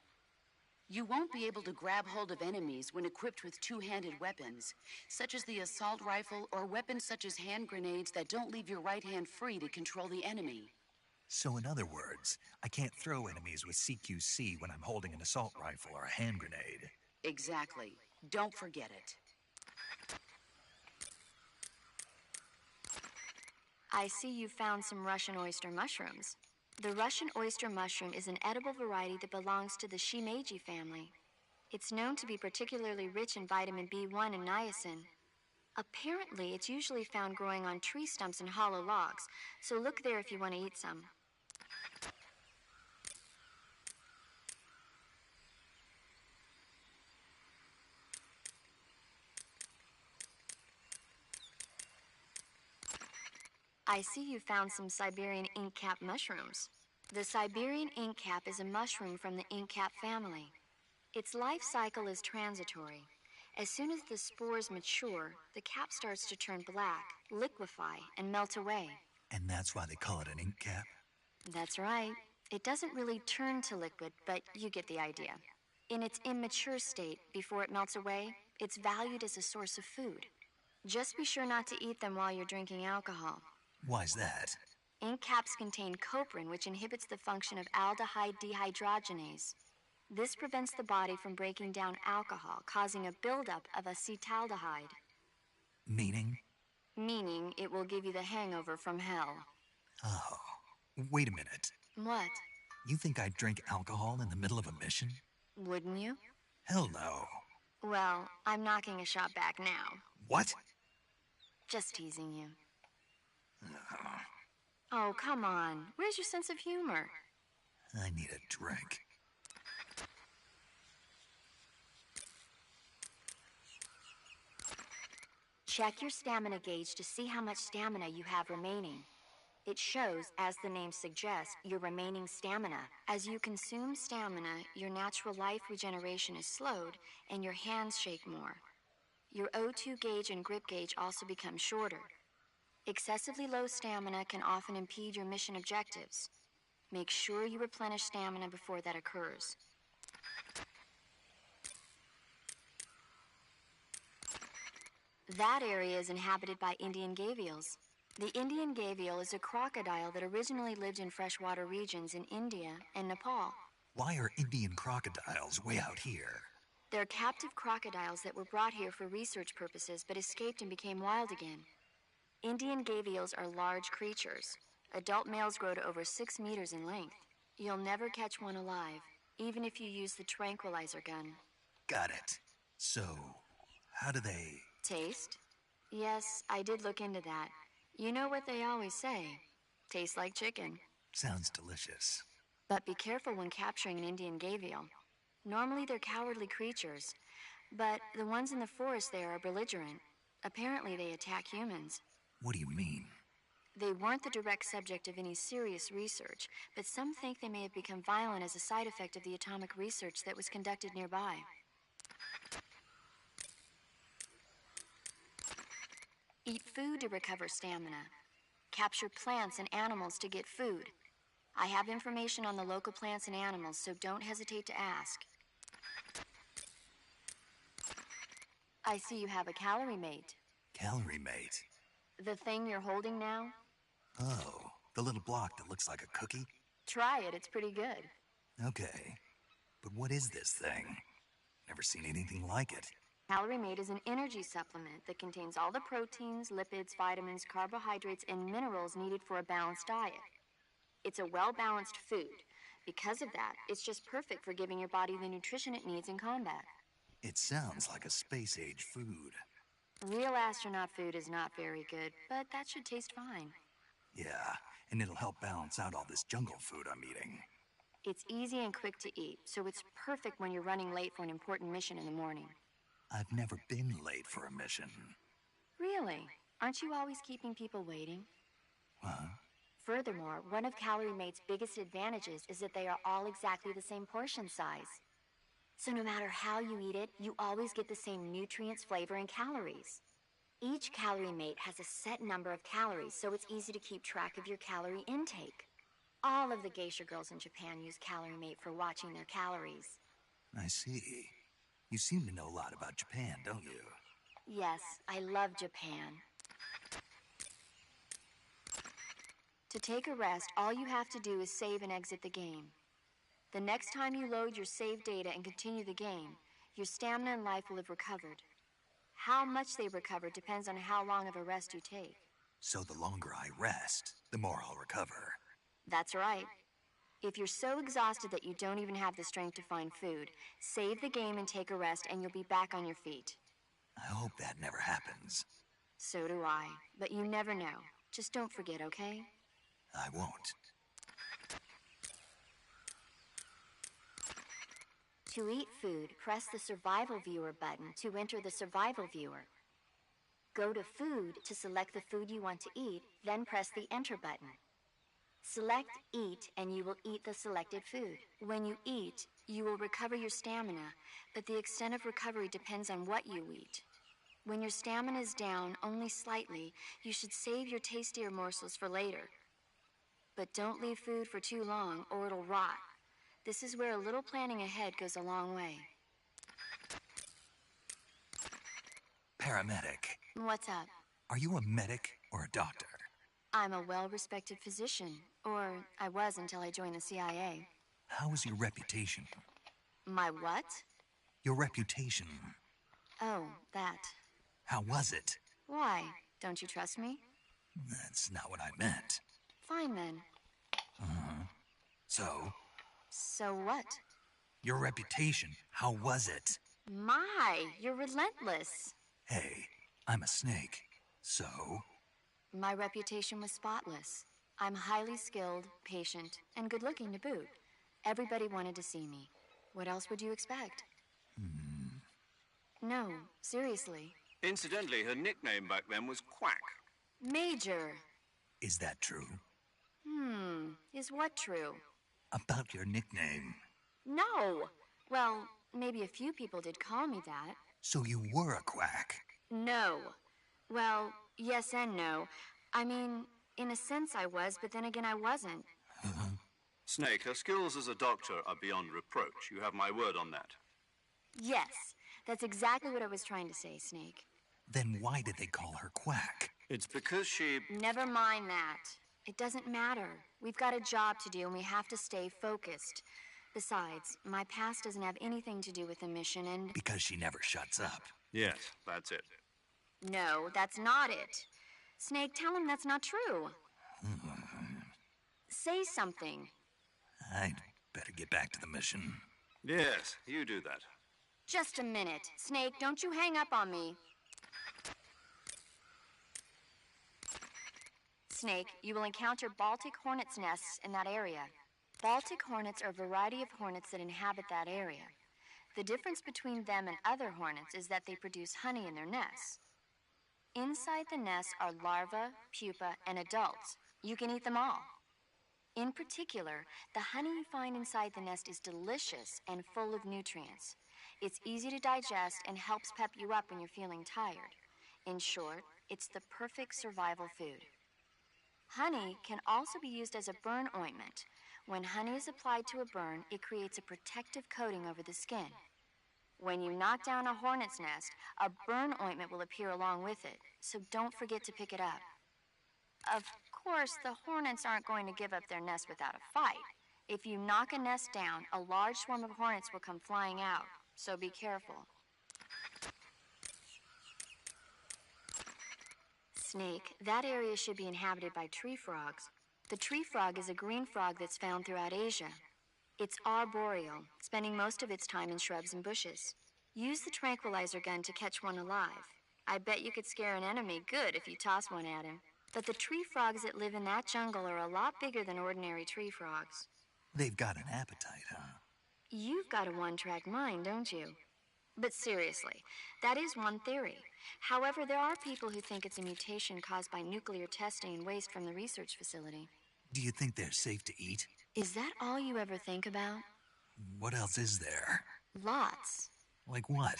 You won't be able to grab hold of enemies when equipped with two-handed weapons, such as the assault rifle or weapons such as hand grenades that don't leave your right hand free to control the enemy. So in other words, I can't throw enemies with CQC when I'm holding an assault rifle or a hand grenade. Exactly. Don't forget it. I see you found some Russian oyster mushrooms. The Russian oyster mushroom is an edible variety that belongs to the shimeji family. It's known to be particularly rich in vitamin B1 and niacin. Apparently, it's usually found growing on tree stumps and hollow logs, so look there if you want to eat some. I see you found some Siberian inkcap mushrooms. The Siberian inkcap is a mushroom from the inkcap family. Its life cycle is transitory. As soon as the spores mature, the cap starts to turn black, liquefy, and melt away. And that's why they call it an ink cap? That's right. It doesn't really turn to liquid, but you get the idea. In its immature state, before it melts away, it's valued as a source of food. Just be sure not to eat them while you're drinking alcohol. Why's that? Ink caps contain coprin, which inhibits the function of aldehyde dehydrogenase. This prevents the body from breaking down alcohol, causing a buildup of acetaldehyde. Meaning? Meaning it will give you the hangover from hell. Oh, wait a minute. What? You think I'd drink alcohol in the middle of a mission? Wouldn't you? Hell no. Well, I'm knocking a shot back now. What? Just teasing you. Oh, come on. Where's your sense of humor? I need a drink. Check your stamina gauge to see how much stamina you have remaining. It shows, as the name suggests, your remaining stamina. As you consume stamina, your natural life regeneration is slowed and your hands shake more. Your O2 gauge and grip gauge also become shorter. Excessively low stamina can often impede your mission objectives. Make sure you replenish stamina before that occurs. That area is inhabited by Indian gavials. The Indian gavial is a crocodile that originally lived in freshwater regions in India and Nepal. Why are Indian crocodiles way out here? They're captive crocodiles that were brought here for research purposes but escaped and became wild again. Indian gavials are large creatures. Adult males grow to over 6 meters in length. You'll never catch one alive. even if you use the tranquilizer gun. Got it. So, how do they... Taste? Yes, I did look into that. You know what they always say. Tastes like chicken. Sounds delicious. But be careful when capturing an Indian gavial. Normally they're cowardly creatures, but the ones in the forest there are belligerent. Apparently they attack humans. What do you mean? They weren't the direct subject of any serious research, but some think they may have become violent as a side effect of the atomic research that was conducted nearby. Eat food to recover stamina. Capture plants and animals to get food. I have information on the local plants and animals, so don't hesitate to ask. I see you have a calorie mate. Calorie mate? The thing you're holding now? Oh, the little block that looks like a cookie? Try it, it's pretty good. Okay, but what is this thing? Never seen anything like it. Calorie Mate is an energy supplement that contains all the proteins, lipids, vitamins, carbohydrates, and minerals needed for a balanced diet. It's a well-balanced food. Because of that, it's just perfect for giving your body the nutrition it needs in combat. It sounds like a space-age food. Real astronaut food is not very good, but that should taste fine. Yeah, and it'll help balance out all this jungle food I'm eating. It's easy and quick to eat, so it's perfect when you're running late for an important mission in the morning. I've never been late for a mission. Really? Aren't you always keeping people waiting? Huh? Furthermore, one of Calorie Mate's biggest advantages is that they are all exactly the same portion size. So no matter how you eat it, you always get the same nutrients, flavor, and calories. Each Calorie Mate has a set number of calories, so it's easy to keep track of your calorie intake. All of the geisha girls in Japan use Calorie Mate for watching their calories. I see. You seem to know a lot about Japan, don't you? Yes, I love Japan. To take a rest, all you have to do is save and exit the game. The next time you load your save data and continue the game, your stamina and life will have recovered. How much they recover depends on how long of a rest you take. So the longer I rest, the more I'll recover. That's right. If you're so exhausted that you don't even have the strength to find food, save the game and take a rest and you'll be back on your feet. I hope that never happens. So do I, but you never know. Just don't forget, okay? I won't. To eat food, press the Survival Viewer button to enter the Survival Viewer. Go to Food to select the food you want to eat, then press the Enter button. Select Eat, and you will eat the selected food. When you eat, you will recover your stamina, but the extent of recovery depends on what you eat. When your stamina is down only slightly, you should save your tastier morsels for later. But don't leave food for too long, or it'll rot. This is where a little planning ahead goes a long way. Paramedic. What's up? Are you a medic or a doctor? I'm a well-respected physician, or I was until I joined the CIA. How is your reputation? My what? Your reputation. Oh, that. How was it? Why? Don't you trust me? That's not what I meant. Fine then. So, So what? your reputation, how was it? My, you're relentless. Hey, I'm a snake. So, My reputation was spotless. I'm highly skilled, patient, and good-looking to boot. Everybody wanted to see me. What else would you expect? No, seriously. Incidentally, her nickname back then was Quack. Major. is that true? Is what true? About your nickname. No. Well, maybe a few people did call me that. So you were a quack. No. Well, yes and no. I mean, in a sense I was, but then again I wasn't. Snake, her skills as a doctor are beyond reproach. You have my word on that. Yes, that's exactly what I was trying to say, Snake. Then why did they call her quack? It's because she... Never mind that. It doesn't matter. We've got a job to do and we have to stay focused. Besides, my past doesn't have anything to do with the mission and... Because she never shuts up. Yes, that's it. No, that's not it. Snake, tell him that's not true. Say something. I'd better get back to the mission. Yes, you do that. Just a minute. Snake, don't you hang up on me. Snake, you will encounter Baltic hornets' nests in that area. Baltic hornets are a variety of hornets that inhabit that area. The difference between them and other hornets is that they produce honey in their nests. Inside the nests are larvae, pupa, and adults. You can eat them all. In particular, the honey you find inside the nest is delicious and full of nutrients. It's easy to digest and helps pep you up when you're feeling tired. In short, it's the perfect survival food. Honey can also be used as a burn ointment. When honey is applied to a burn, it creates a protective coating over the skin. When you knock down a hornet's nest, a burn ointment will appear along with it, so don't forget to pick it up. Of course, the hornets aren't going to give up their nest without a fight. If you knock a nest down, a large swarm of hornets will come flying out, so be careful. Snake, that area should be inhabited by tree frogs. The tree frog is a green frog that's found throughout Asia. It's arboreal, spending most of its time in shrubs and bushes. Use the tranquilizer gun to catch one alive. I bet you could scare an enemy good if you toss one at him. But the tree frogs that live in that jungle are a lot bigger than ordinary tree frogs. They've got an appetite, huh? You've got a one-track mind, don't you? But seriously, that is one theory. However, there are people who think it's a mutation caused by nuclear testing and waste from the research facility. Do you think they're safe to eat? Is that all you ever think about? What else is there? Lots. Like what?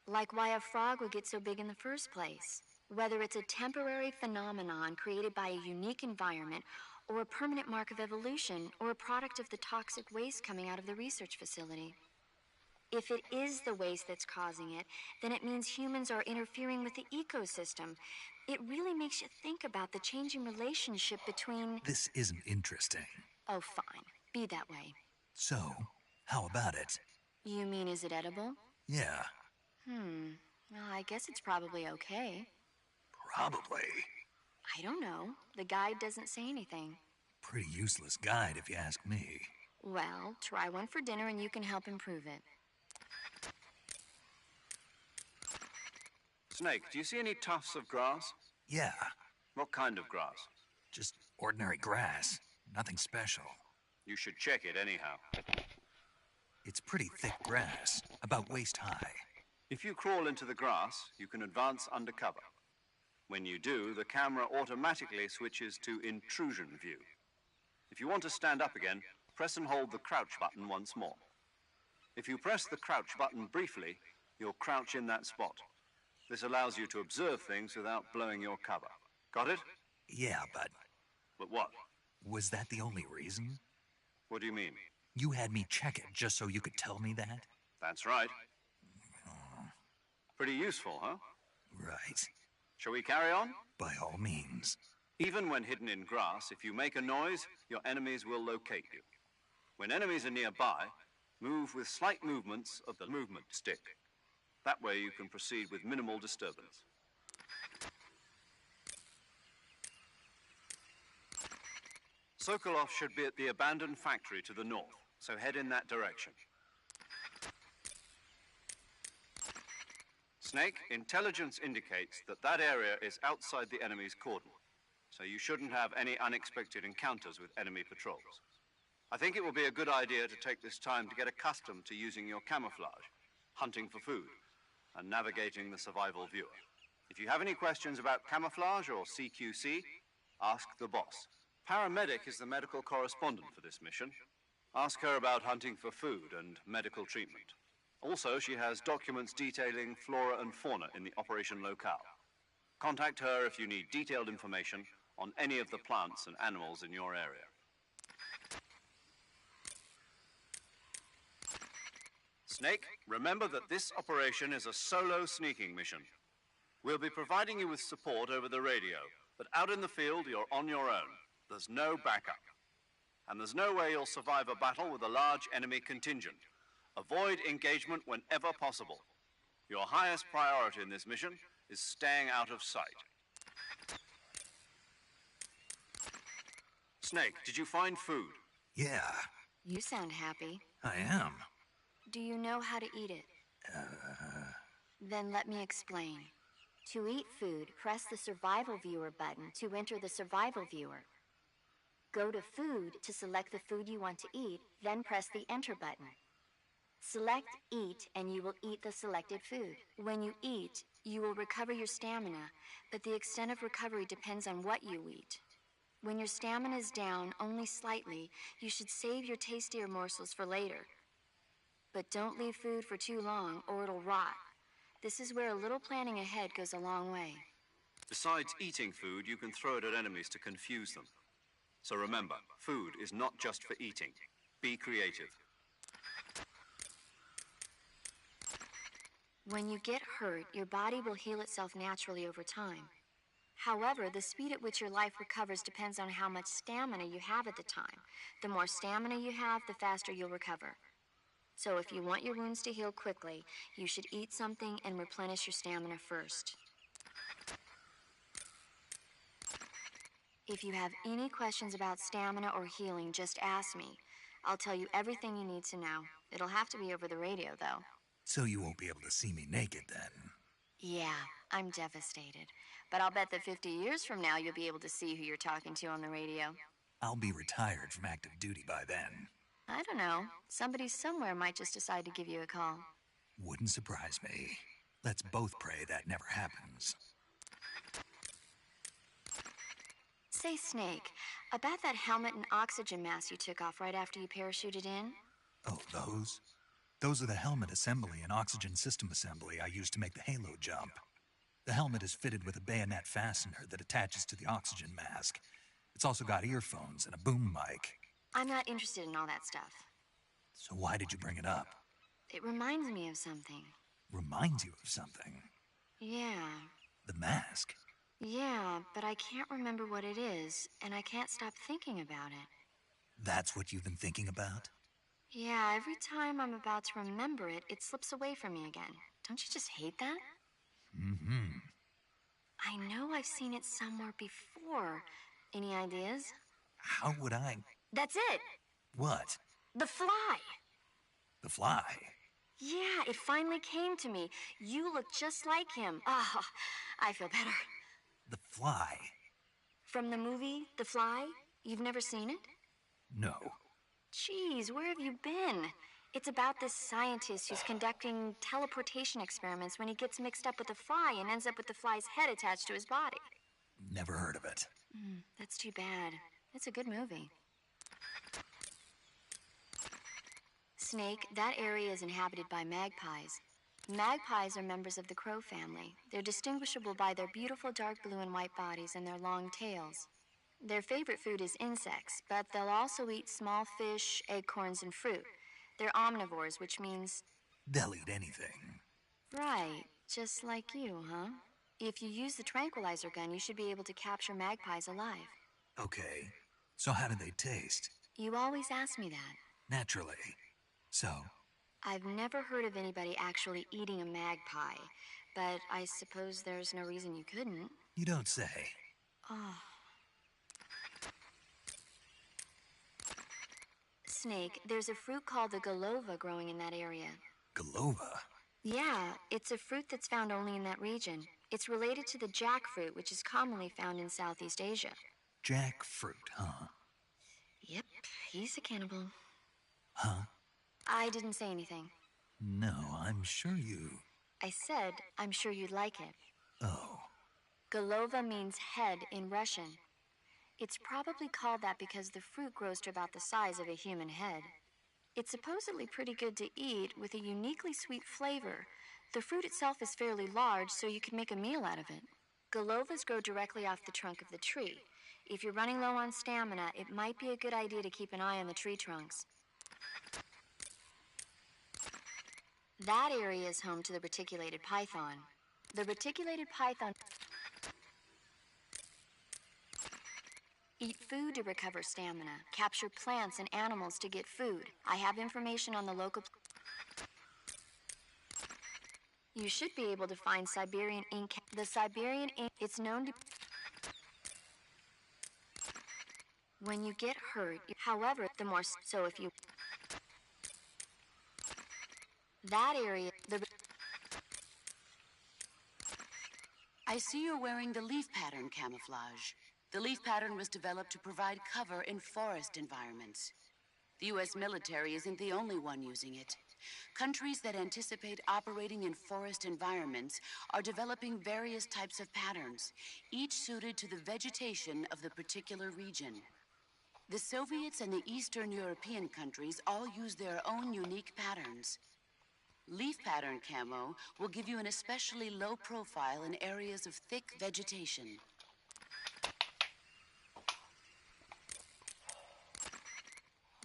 Like why a frog would get so big in the first place. Whether it's a temporary phenomenon created by a unique environment, or a permanent mark of evolution, or a product of the toxic waste coming out of the research facility. If it is the waste that's causing it, then it means humans are interfering with the ecosystem. It really makes you think about the changing relationship between... This isn't interesting. Oh, fine. Be that way. So, how about it? You mean, is it edible? Yeah. Well, I guess it's probably okay. Probably. I don't know. The guide doesn't say anything. Pretty useless guide, if you ask me. Well, try one for dinner and you can help improve it. Snake, do you see any tufts of grass? Yeah, What kind of grass? just ordinary grass. Nothing special. You should check it anyhow. It's pretty thick grass, about waist high. If you crawl into the grass, you can advance under cover. When you do, the camera automatically switches to intrusion view. If you want to stand up again, press and hold the crouch button once more. If you press the crouch button briefly, you'll crouch in that spot. This allows you to observe things without blowing your cover. Got it? Yeah, but But what? was that the only reason? What do you mean? You had me check it just so you could tell me that? That's right. Pretty useful, huh? Right. Shall we carry on? By all means. Even when hidden in grass, if you make a noise, your enemies will locate you. When enemies are nearby, move with slight movements of the movement stick. That way you can proceed with minimal disturbance. Sokolov should be at the abandoned factory to the north, so head in that direction. Snake, intelligence indicates that that area is outside the enemy's cordon, so you shouldn't have any unexpected encounters with enemy patrols. I think it will be a good idea to take this time to get accustomed to using your camouflage, hunting for food, and navigating the survival viewer. If you have any questions about camouflage or CQC, ask the boss. Paramedic is the medical correspondent for this mission. Ask her about hunting for food and medical treatment. Also, she has documents detailing flora and fauna in the operation locale. Contact her if you need detailed information on any of the plants and animals in your area. Snake, remember that this operation is a solo sneaking mission. We'll be providing you with support over the radio, but out in the field, you're on your own. There's no backup. And there's no way you'll survive a battle with a large enemy contingent. Avoid engagement whenever possible. Your highest priority in this mission is staying out of sight. Snake, did you find food? Yeah, You sound happy. I am. Do you know how to eat it? Then let me explain. To eat food, press the Survival Viewer button to enter the Survival Viewer. Go to Food to select the food you want to eat, then press the Enter button. Select Eat and you will eat the selected food. When you eat, you will recover your stamina, but the extent of recovery depends on what you eat. When your stamina is down only slightly, you should save your tastier morsels for later. But don't leave food for too long or it'll rot. This is where a little planning ahead goes a long way. Besides eating food, you can throw it at enemies to confuse them. So remember, food is not just for eating. Be creative. When you get hurt, your body will heal itself naturally over time. However, the speed at which your life recovers depends on how much stamina you have at the time. The more stamina you have, the faster you'll recover. So if you want your wounds to heal quickly, you should eat something and replenish your stamina first. If you have any questions about stamina or healing, just ask me. I'll tell you everything you need to know. It'll have to be over the radio, though. So you won't be able to see me naked then? Yeah, I'm devastated. But I'll bet that 50 years from now, you'll be able to see who you're talking to on the radio. I'll be retired from active duty by then. I don't know. Somebody somewhere might just decide to give you a call. Wouldn't surprise me. Let's both pray that never happens. Say, Snake, about that helmet and oxygen mask you took off right after you parachuted in? Oh, those? Those are the helmet assembly and oxygen system assembly I used to make the Halo jump. The helmet is fitted with a bayonet fastener that attaches to the oxygen mask. It's also got earphones and a boom mic. I'm not interested in all that stuff. So why did you bring it up? It reminds me of something. Reminds you of something? Yeah. The mask? Yeah, but I can't remember what it is, and I can't stop thinking about it. That's what you've been thinking about? Yeah, every time I'm about to remember it, it slips away from me again. Don't you just hate that? Mm-hmm. I know I've seen it somewhere before. Any ideas? How would I... That's it! What? The fly! The fly? Yeah, it finally came to me. You look just like him. Ah, I feel better. The fly? From the movie, The Fly? You've never seen it? No. Jeez, where have you been? It's about this scientist who's conducting teleportation experiments when he gets mixed up with a fly and ends up with the fly's head attached to his body. Never heard of it. That's too bad. It's a good movie. Snake, that area is inhabited by magpies. Magpies are members of the crow family. They're distinguishable by their beautiful dark blue and white bodies and their long tails. Their favorite food is insects, but they'll also eat small fish, acorns, and fruit. They're omnivores, which means... They'll eat anything. Right, just like you, huh? If you use the tranquilizer gun, you should be able to capture magpies alive. Okay. So how do they taste? You always ask me that. Naturally. So? I've never heard of anybody actually eating a magpie, but I suppose there's no reason you couldn't. You don't say. Oh. Snake, there's a fruit called the galova growing in that area. Galova? Yeah, it's a fruit that's found only in that region. It's related to the jackfruit, which is commonly found in Southeast Asia. Jackfruit, huh? Yep, he's a cannibal. Huh? I didn't say anything. No, I'm sure you... I said, I'm sure you'd like it. Oh. Galova means head in Russian. It's probably called that because the fruit grows to about the size of a human head. It's supposedly pretty good to eat with a uniquely sweet flavor. The fruit itself is fairly large, so you can make a meal out of it. Galovas grow directly off the trunk of the tree. If you're running low on stamina, it might be a good idea to keep an eye on the tree trunks. That area is home to the reticulated python. The reticulated python eat food to recover stamina, capture plants and animals to get food. I have information on the local... You should be able to find Siberian ink. The Siberian ink, it's known to... When you get hurt, however, the more... So if you... That area, I see you're wearing the leaf pattern camouflage. The leaf pattern was developed to provide cover in forest environments. The U.S. military isn't the only one using it. Countries that anticipate operating in forest environments are developing various types of patterns, each suited to the vegetation of the particular region. The Soviets and the Eastern European countries all use their own unique patterns. Leaf pattern camo will give you an especially low profile in areas of thick vegetation.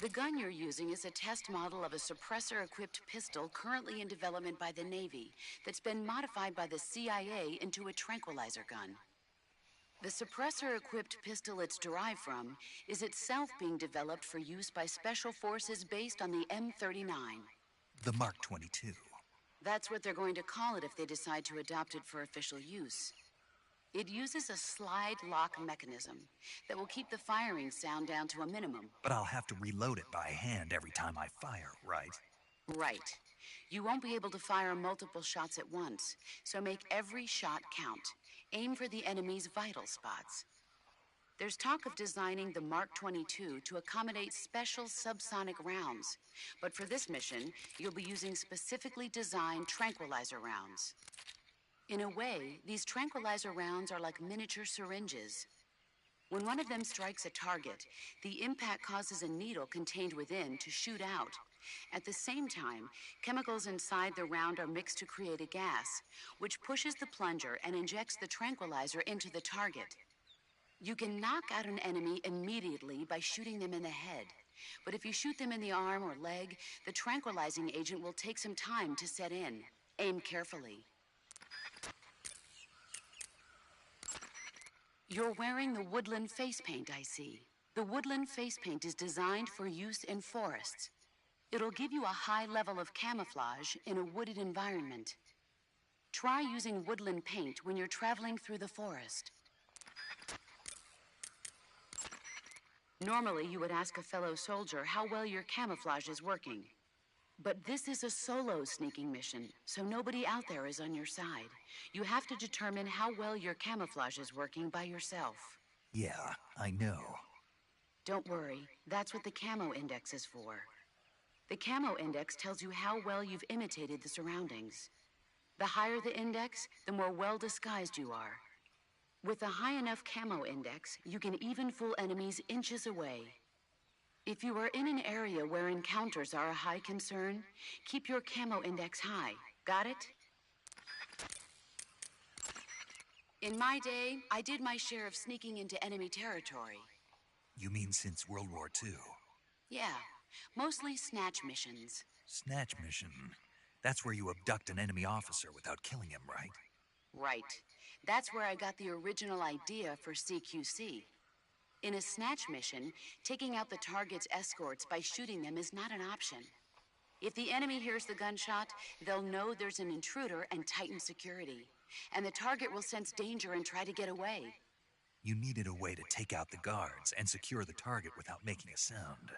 The gun you're using is a test model of a suppressor-equipped pistol currently in development by the Navy that's been modified by the CIA into a tranquilizer gun. The suppressor-equipped pistol it's derived from is itself being developed for use by special forces based on the M39. The Mark 22. That's what they're going to call it if they decide to adopt it for official use. It uses a slide lock mechanism that will keep the firing sound down to a minimum. But I'll have to reload it by hand every time I fire, right? Right. You won't be able to fire multiple shots at once, so make every shot count. Aim for the enemy's vital spots. There's talk of designing the Mark 22 to accommodate special subsonic rounds, but for this mission, you'll be using specifically designed tranquilizer rounds. In a way, these tranquilizer rounds are like miniature syringes. When one of them strikes a target, the impact causes a needle contained within to shoot out. At the same time, chemicals inside the round are mixed to create a gas, which pushes the plunger and injects the tranquilizer into the target. You can knock out an enemy immediately by shooting them in the head. But if you shoot them in the arm or leg, the tranquilizing agent will take some time to set in. Aim carefully. You're wearing the woodland face paint, I see. The woodland face paint is designed for use in forests. It'll give you a high level of camouflage in a wooded environment. Try using woodland paint when you're traveling through the forest. Normally, you would ask a fellow soldier how well your camouflage is working. But this is a solo sneaking mission, so nobody out there is on your side. You have to determine how well your camouflage is working by yourself. Yeah, I know. Don't worry, that's what the camo index is for. The camo index tells you how well you've imitated the surroundings. The higher the index, the more well disguised you are. With a high enough camo index, you can even fool enemies inches away. If you are in an area where encounters are a high concern, keep your camo index high. Got it? In my day, I did my share of sneaking into enemy territory. You mean since World War II? Yeah, mostly snatch missions. Snatch mission. That's where you abduct an enemy officer without killing him, right? Right. That's where I got the original idea for CQC. In a snatch mission, taking out the target's escorts by shooting them is not an option. If the enemy hears the gunshot, they'll know there's an intruder and tighten security. And the target will sense danger and try to get away. You needed a way to take out the guards and secure the target without making a sound.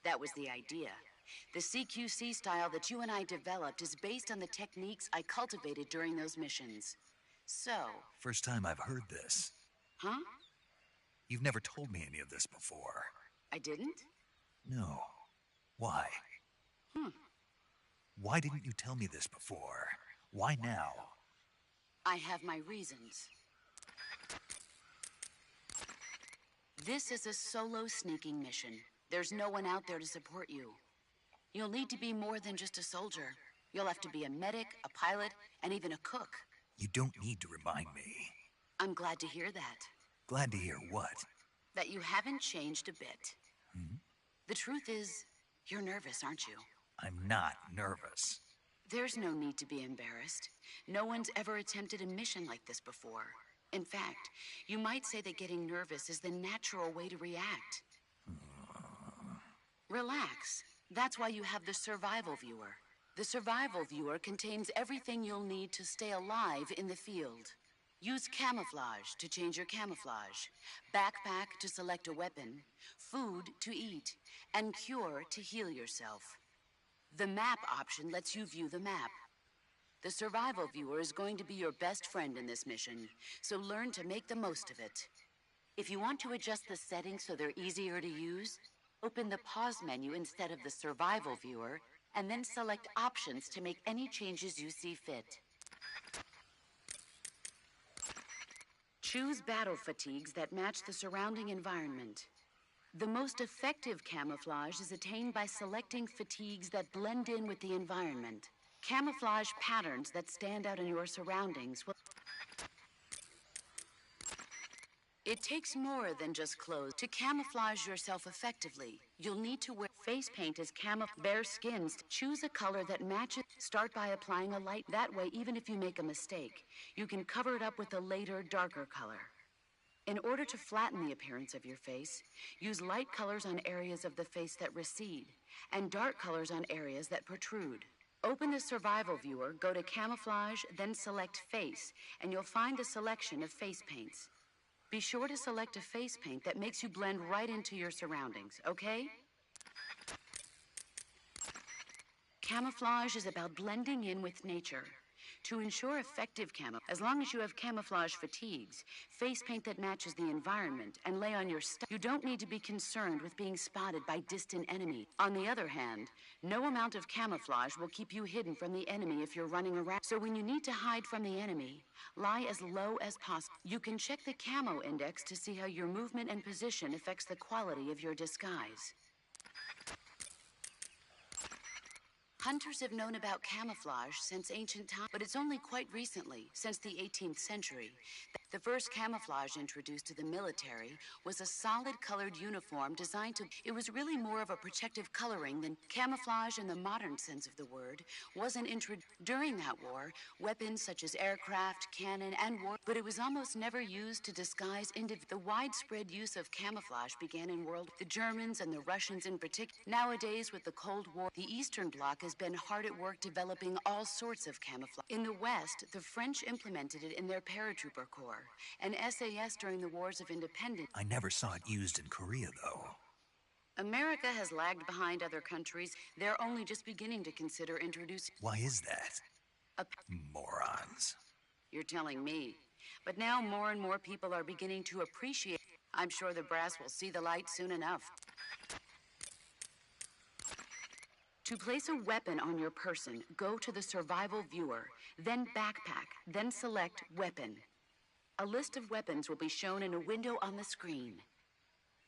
That was the idea. The CQC style that you and I developed is based on the techniques I cultivated during those missions. So... First time I've heard this. Huh? You've never told me any of this before. I didn't? No. Why? Why didn't you tell me this before? Why now? I have my reasons. This is a solo sneaking mission. There's no one out there to support you. You'll need to be more than just a soldier. You'll have to be a medic, a pilot, and even a cook. You don't need to remind me. I'm glad to hear that. Glad to hear what? That you haven't changed a bit. The truth is, you're nervous, aren't you? I'm not nervous. There's no need to be embarrassed. No one's ever attempted a mission like this before. In fact, you might say that getting nervous is the natural way to react. Relax. That's why you have the survival viewer. The survival viewer contains everything you'll need to stay alive in the field. Use camouflage to change your camouflage, backpack to select a weapon, food to eat, and cure to heal yourself. The map option lets you view the map. The survival viewer is going to be your best friend in this mission, so learn to make the most of it. If you want to adjust the settings so they're easier to use, open the pause menu instead of the survival viewer, and then select options to make any changes you see fit. Choose battle fatigues that match the surrounding environment. The most effective camouflage is attained by selecting fatigues that blend in with the environment. Camouflage patterns that stand out in your surroundings will... It takes more than just clothes. To camouflage yourself effectively, you'll need to wear face paint as bare skins. Choose a color that matches. Start by applying a light. That way, even if you make a mistake, you can cover it up with a later, darker color. In order to flatten the appearance of your face, use light colors on areas of the face that recede, and dark colors on areas that protrude. Open the survival viewer, go to camouflage, then select face, and you'll find a selection of face paints. Be sure to select a face paint that makes you blend right into your surroundings, okay? Camouflage is about blending in with nature. To ensure effective as long as you have camouflage fatigues, face paint that matches the environment, and lay on your stuff, you don't need to be concerned with being spotted by distant enemies. On the other hand, no amount of camouflage will keep you hidden from the enemy if you're running around. So when you need to hide from the enemy, lie as low as possible. You can check the camo index to see how your movement and position affects the quality of your disguise. Hunters have known about camouflage since ancient times, but it's only quite recently, since the 18th century, the first camouflage introduced to the military was a solid colored uniform designed to... It was really more of a protective coloring than camouflage in the modern sense of the word wasn't introduced. During that war, weapons such as aircraft, cannon, and war... But it was almost never used to disguise the widespread use of camouflage began in the Germans and the Russians in particular. Nowadays, with the Cold War, the Eastern Bloc has been hard at work developing all sorts of camouflage. In the West, the French implemented it in their paratrooper corps and SAS during the Wars of Independence. I never saw it used in Korea, though. America has lagged behind other countries. They're only just beginning to consider introducing... Why is that? Morons. You're telling me. But now more and more people are beginning to appreciate... I'm sure the brass will see the light soon enough. To place a weapon on your person, go to the survival viewer, then backpack, then select weapon. A list of weapons will be shown in a window on the screen.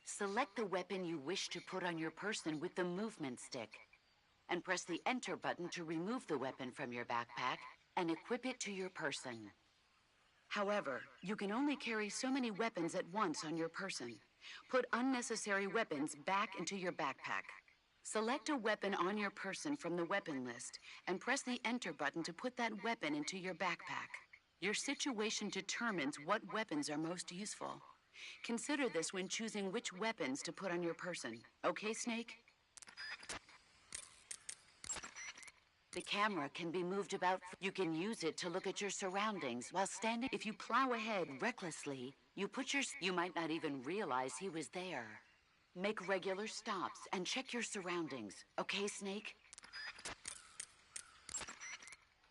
Select the weapon you wish to put on your person with the movement stick, and press the Enter button to remove the weapon from your backpack and equip it to your person. However, you can only carry so many weapons at once on your person. Put unnecessary weapons back into your backpack. Select a weapon on your person from the weapon list and press the Enter button to put that weapon into your backpack. Your situation determines what weapons are most useful. Consider this when choosing which weapons to put on your person. Okay, Snake? The camera can be moved about. You can use it to look at your surroundings while standing. If you plow ahead recklessly, you might not even realize he was there. Make regular stops and check your surroundings. Okay, Snake?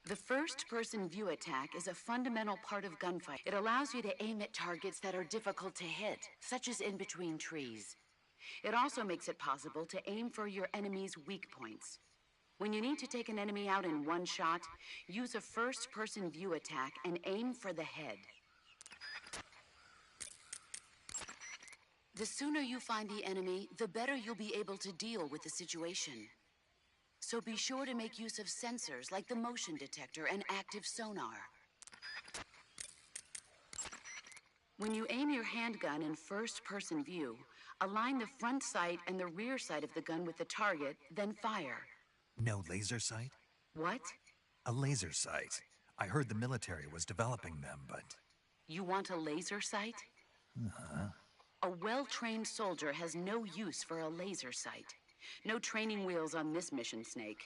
The first-person view attack is a fundamental part of gunfight. It allows you to aim at targets that are difficult to hit, such as in between trees. It also makes it possible to aim for your enemy's weak points. When you need to take an enemy out in one shot, use a first-person view attack and aim for the head. The sooner you find the enemy, the better you'll be able to deal with the situation. So be sure to make use of sensors like the motion detector and active sonar. When you aim your handgun in first-person view, align the front sight and the rear sight of the gun with the target, then fire. No laser sight? What? A laser sight. I heard the military was developing them, but... You want a laser sight? Uh-huh. A well-trained soldier has no use for a laser sight. No training wheels on this mission, Snake.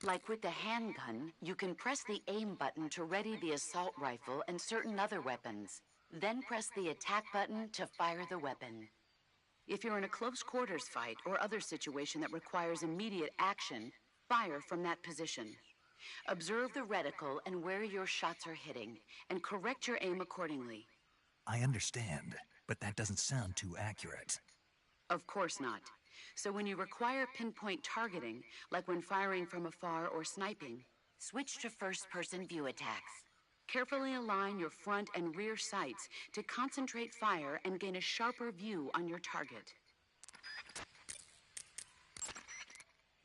Like with the handgun, you can press the aim button to ready the assault rifle and certain other weapons. Then press the attack button to fire the weapon. If you're in a close quarters fight or other situation that requires immediate action, fire from that position. Observe the reticle and where your shots are hitting, and correct your aim accordingly. I understand, but that doesn't sound too accurate. Of course not. So when you require pinpoint targeting, like when firing from afar or sniping, switch to first-person view attacks. Carefully align your front and rear sights to concentrate fire and gain a sharper view on your target.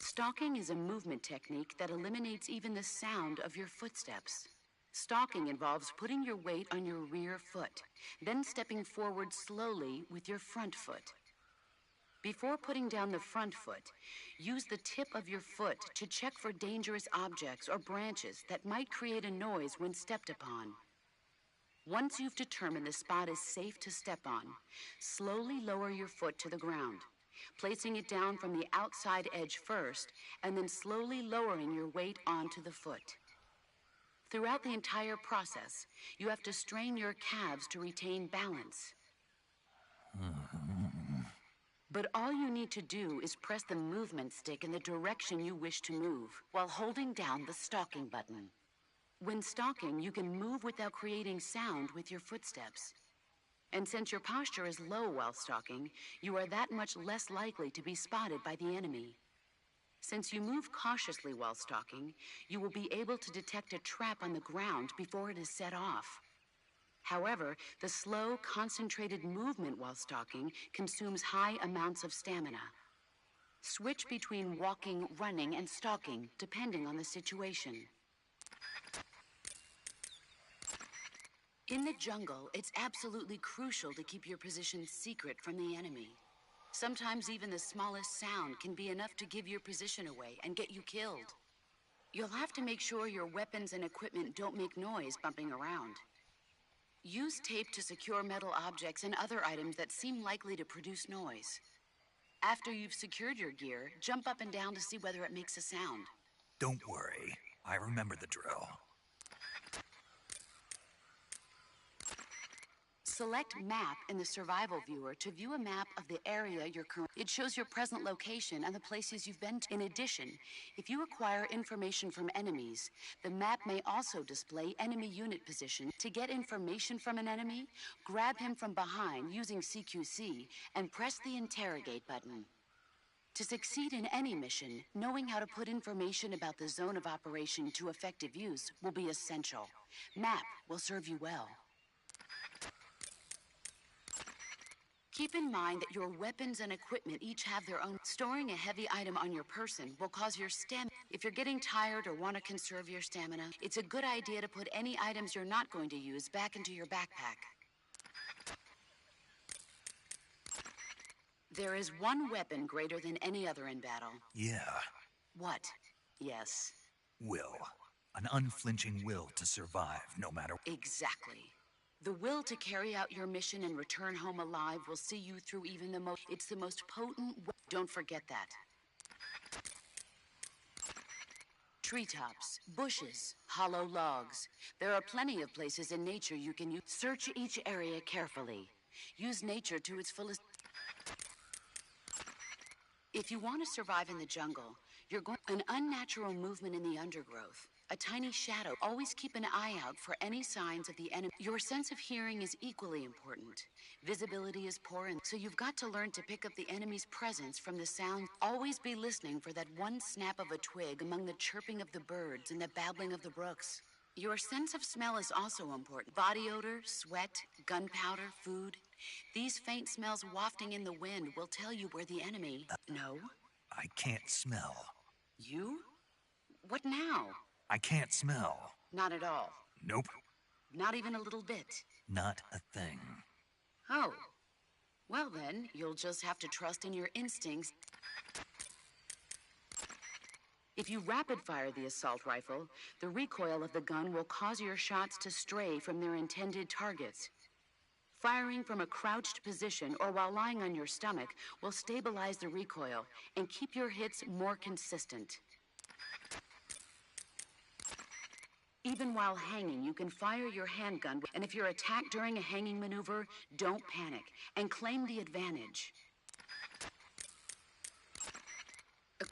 Stalking is a movement technique that eliminates even the sound of your footsteps. Stalking involves putting your weight on your rear foot, then stepping forward slowly with your front foot. Before putting down the front foot, use the tip of your foot to check for dangerous objects or branches that might create a noise when stepped upon. Once you've determined the spot is safe to step on, slowly lower your foot to the ground, placing it down from the outside edge first, and then slowly lowering your weight onto the foot. Throughout the entire process, you have to strain your calves to retain balance. But all you need to do is press the movement stick in the direction you wish to move, while holding down the stalking button. When stalking, you can move without creating sound with your footsteps. And since your posture is low while stalking, you are that much less likely to be spotted by the enemy. Since you move cautiously while stalking, you will be able to detect a trap on the ground before it is set off. However, the slow, concentrated movement while stalking consumes high amounts of stamina. Switch between walking, running, and stalking, depending on the situation. In the jungle, it's absolutely crucial to keep your position secret from the enemy. Sometimes even the smallest sound can be enough to give your position away and get you killed. You'll have to make sure your weapons and equipment don't make noise bumping around. Use tape to secure metal objects and other items that seem likely to produce noise. After you've secured your gear, jump up and down to see whether it makes a sound. Don't worry, I remember the drill. Select Map in the Survival Viewer to view a map of the area you're currently. It shows your present location and the places you've been to. In addition, if you acquire information from enemies, the map may also display enemy unit position. To get information from an enemy, grab him from behind using CQC and press the interrogate button. To succeed in any mission, knowing how to put information about the zone of operation to effective use will be essential. Map will serve you well. Keep in mind that your weapons and equipment each have their own. Storing a heavy item on your person will cause your stamina. If you're getting tired or want to conserve your stamina, it's a good idea to put any items you're not going to use back into your backpack. There is one weapon greater than any other in battle. Yeah. What? Yes. Will. An unflinching will to survive, no matter... Exactly. The will to carry out your mission and return home alive will see you through even the most... It's the most potent... Don't forget that. Treetops, bushes, hollow logs. There are plenty of places in nature you can use. Search each area carefully. Use nature to its fullest... If you want to survive in the jungle, you're going... An unnatural movement in the undergrowth. A tiny shadow. Always keep an eye out for any signs of the enemy. Your sense of hearing is equally important. Visibility is poor, and so you've got to learn to pick up the enemy's presence from the sound. Always be listening for that one snap of a twig among the chirping of the birds and the babbling of the brooks. Your sense of smell is also important. Body odor, sweat, gunpowder, food. These faint smells wafting in the wind will tell you where the enemy... No? I can't smell. You? What now? I can't smell. Not at all. Nope. Not even a little bit. Not a thing. Oh. Well then, you'll just have to trust in your instincts. If you rapid fire the assault rifle, the recoil of the gun will cause your shots to stray from their intended targets. Firing from a crouched position or while lying on your stomach will stabilize the recoil and keep your hits more consistent. Even while hanging, you can fire your handgun, and if you're attacked during a hanging maneuver, don't panic and claim the advantage.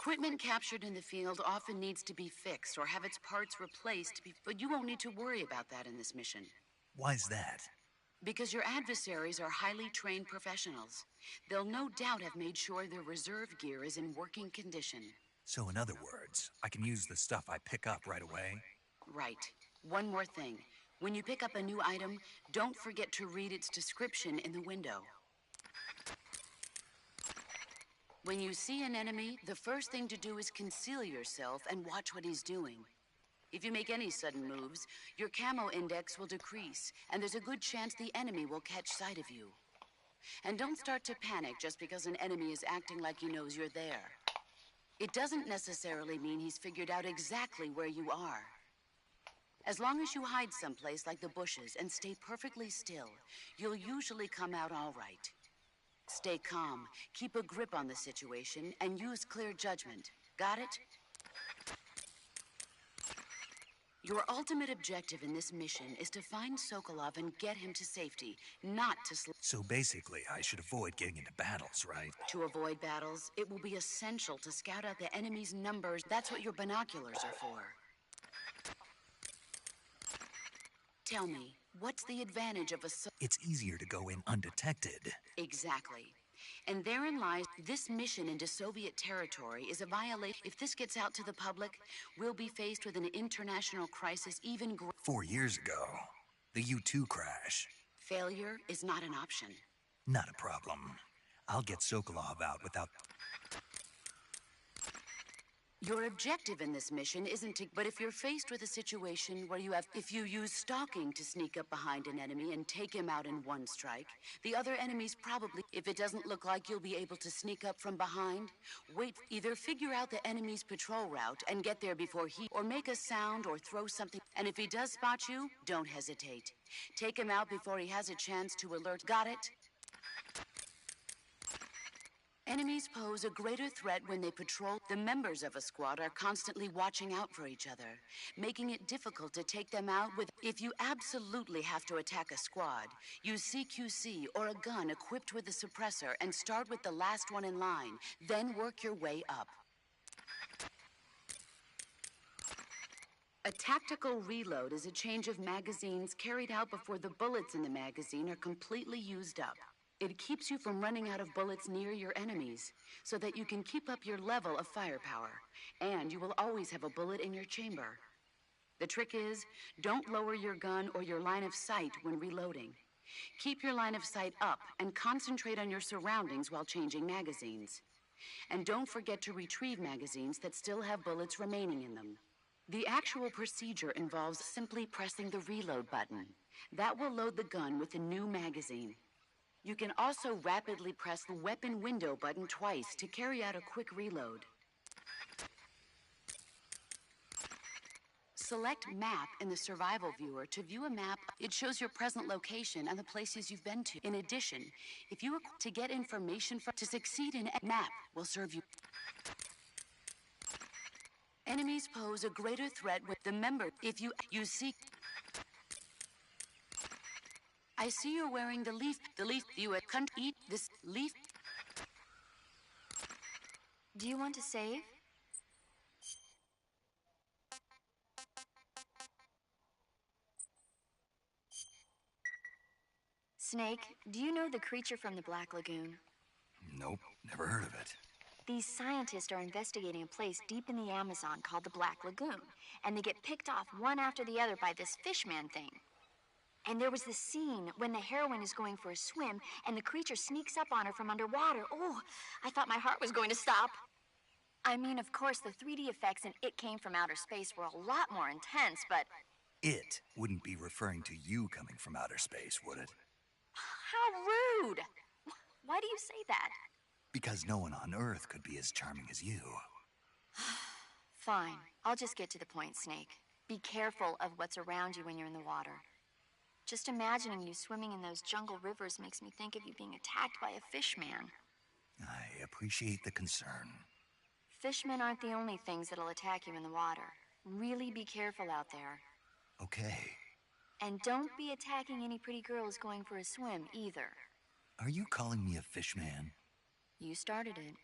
Equipment captured in the field often needs to be fixed or have its parts replaced, but you won't need to worry about that in this mission. Why's that? Because your adversaries are highly trained professionals. They'll no doubt have made sure their reserve gear is in working condition. So in other words, I can use the stuff I pick up right away? Right. One more thing. When you pick up a new item, don't forget to read its description in the window. When you see an enemy, the first thing to do is conceal yourself and watch what he's doing. If you make any sudden moves, your camo index will decrease, and there's a good chance the enemy will catch sight of you. And don't start to panic just because an enemy is acting like he knows you're there. It doesn't necessarily mean he's figured out exactly where you are. As long as you hide someplace like the bushes and stay perfectly still, you'll usually come out all right. Stay calm, keep a grip on the situation, and use clear judgment. Got it? Your ultimate objective in this mission is to find Sokolov and get him to safety, not to So basically, I should avoid getting into battles, right? To avoid battles, it will be essential to scout out the enemy's numbers. That's what your binoculars are for. Tell me, what's the advantage of a... It's easier to go in undetected. Exactly. And therein lies this mission into Soviet territory is a violation. If this gets out to the public, we'll be faced with an international crisis even greater. 4 years ago, the U-2 crash. Failure is not an option. Not a problem. I'll get Sokolov out without... Your objective in this mission isn't to... But if you're faced with a situation where if you use stalking to sneak up behind an enemy and take him out in one strike, the other enemies probably... If it doesn't look like you'll be able to sneak up from behind, wait. Either figure out the enemy's patrol route and get there before he... Or make a sound or throw something. And if he does spot you, don't hesitate. Take him out before he has a chance to alert. Got it? Enemies pose a greater threat when they patrol. The members of a squad are constantly watching out for each other, making it difficult to take them out with... If you absolutely have to attack a squad, use CQC or a gun equipped with a suppressor and start with the last one in line, then work your way up. A tactical reload is a change of magazines carried out before the bullets in the magazine are completely used up. It keeps you from running out of bullets near your enemies, so that you can keep up your level of firepower, and you will always have a bullet in your chamber. The trick is, don't lower your gun or your line of sight when reloading. Keep your line of sight up and concentrate on your surroundings while changing magazines. And don't forget to retrieve magazines that still have bullets remaining in them. The actual procedure involves simply pressing the reload button. That will load the gun with a new magazine. You can also rapidly press the weapon window button twice to carry out a quick reload. Select Map in the Survival Viewer to view a map. It shows your present location and the places you've been to. In addition, if you to get information to succeed in Map will serve you. Enemies pose a greater threat with the member. If you seek... I see you're wearing the leaf viewer. Can't eat this leaf. Do you want to save? Snake, do you know the creature from the Black Lagoon? Nope, never heard of it. These scientists are investigating a place deep in the Amazon called the Black Lagoon, and they get picked off one after the other by this fishman thing. And there was this scene when the heroine is going for a swim and the creature sneaks up on her from underwater. Oh, I thought my heart was going to stop. I mean, of course, the 3D effects in It Came from Outer Space were a lot more intense, but... It wouldn't be referring to you coming from outer space, would it? How rude! Why do you say that? Because no one on Earth could be as charming as you. Fine. I'll just get to the point, Snake. Be careful of what's around you when you're in the water. Just imagining you swimming in those jungle rivers makes me think of you being attacked by a fishman. I appreciate the concern. Fishmen aren't the only things that'll attack you in the water. Really be careful out there. Okay. And don't be attacking any pretty girls going for a swim, either. Are you calling me a fishman? You started it.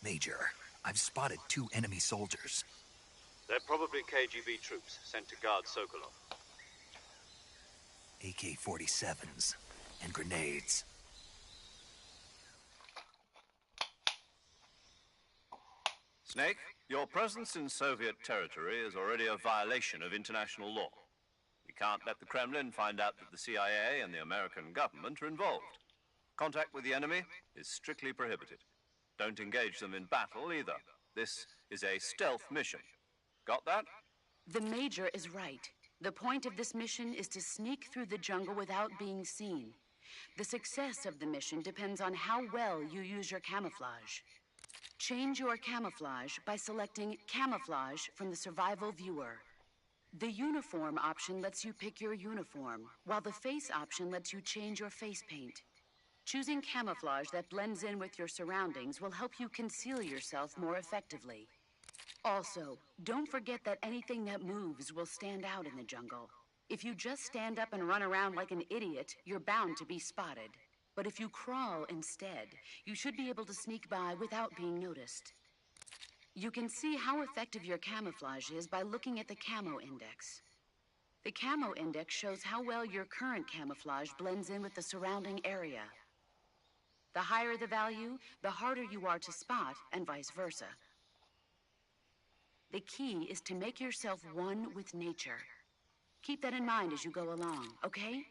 Major, I've spotted 2 enemy soldiers. They're probably KGB troops sent to guard Sokolov. AK-47s and grenades. Snake, your presence in Soviet territory is already a violation of international law. You can't let the Kremlin find out that the CIA and the American government are involved. Contact with the enemy is strictly prohibited. Don't engage them in battle either. This is a stealth mission. Got that? The Major is right. The point of this mission is to sneak through the jungle without being seen. The success of the mission depends on how well you use your camouflage. Change your camouflage by selecting Camouflage from the Survival Viewer. The Uniform option lets you pick your uniform, while the Face option lets you change your face paint. Choosing camouflage that blends in with your surroundings will help you conceal yourself more effectively. Also, don't forget that anything that moves will stand out in the jungle. If you just stand up and run around like an idiot, you're bound to be spotted. But if you crawl instead, you should be able to sneak by without being noticed. You can see how effective your camouflage is by looking at the Camo Index. The Camo Index shows how well your current camouflage blends in with the surrounding area. The higher the value, the harder you are to spot, and vice versa. The key is to make yourself one with nature. Keep that in mind as you go along, okay?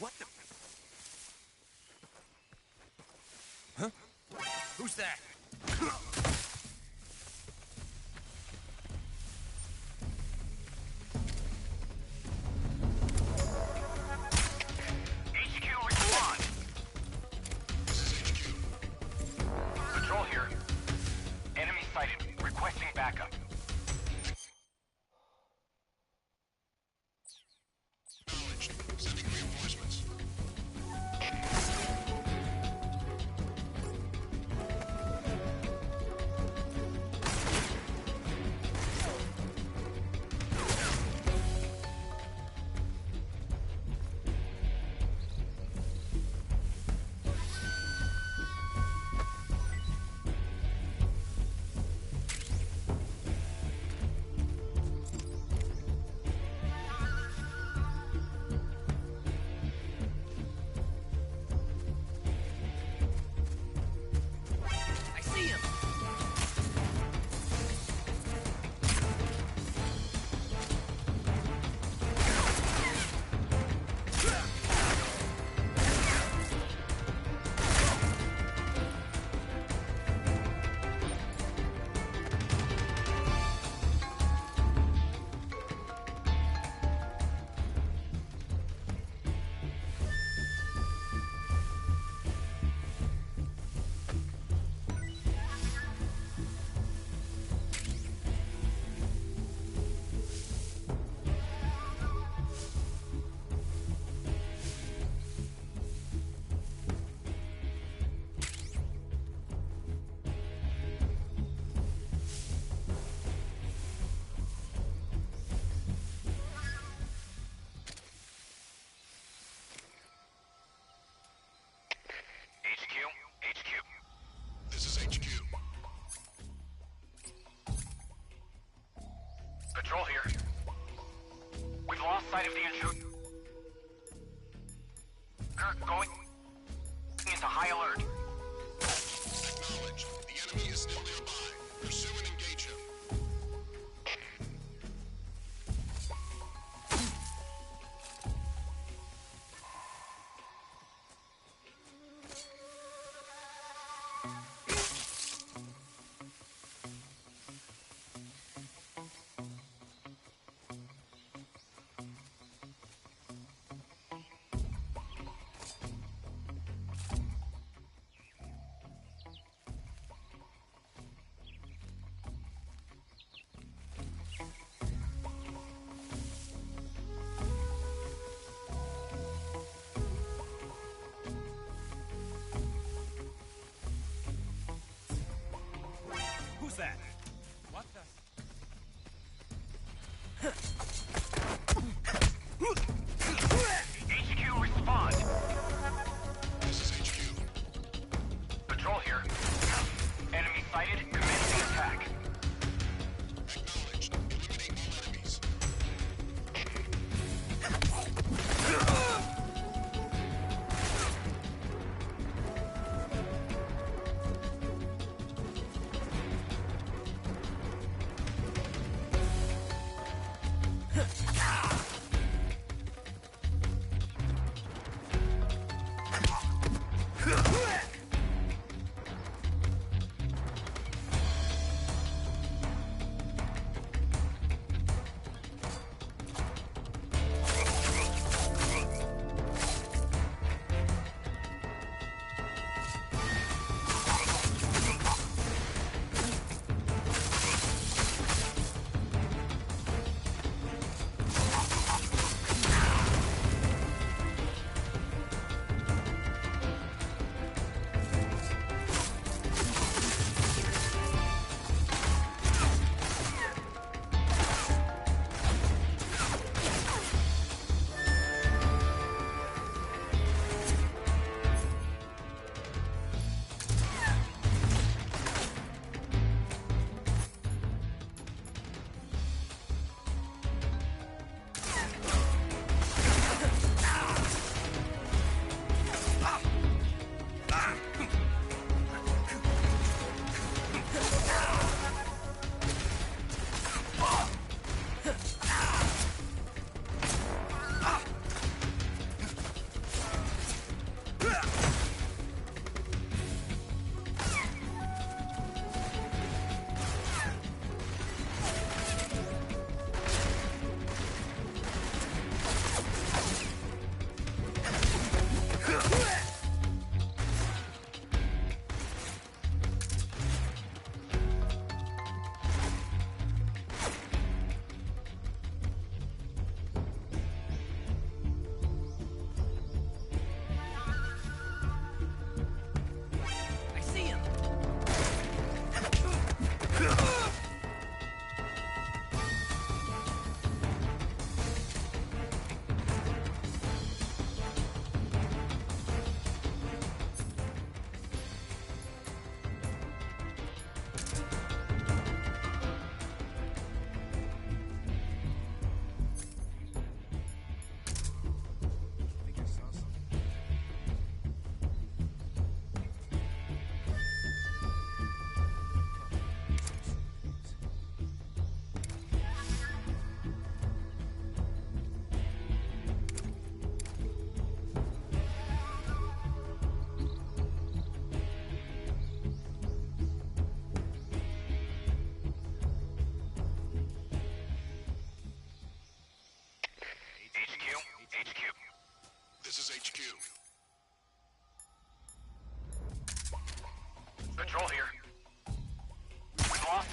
What the? Huh? Who's that? HQ respond. This is HQ. Patrol here. Enemy sighted. Requesting backup. Acknowledged. Sending reinforcements. I see him. HQ. This is HQ. Patrol here. We've lost sight of the intruder. Going into high alert. Acknowledged. The enemy is still nearby. Pursue and engage him.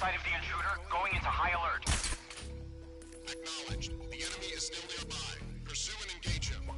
sight of the intruder, going into high alert. Acknowledged. The enemy is still nearby. Pursue and engage him.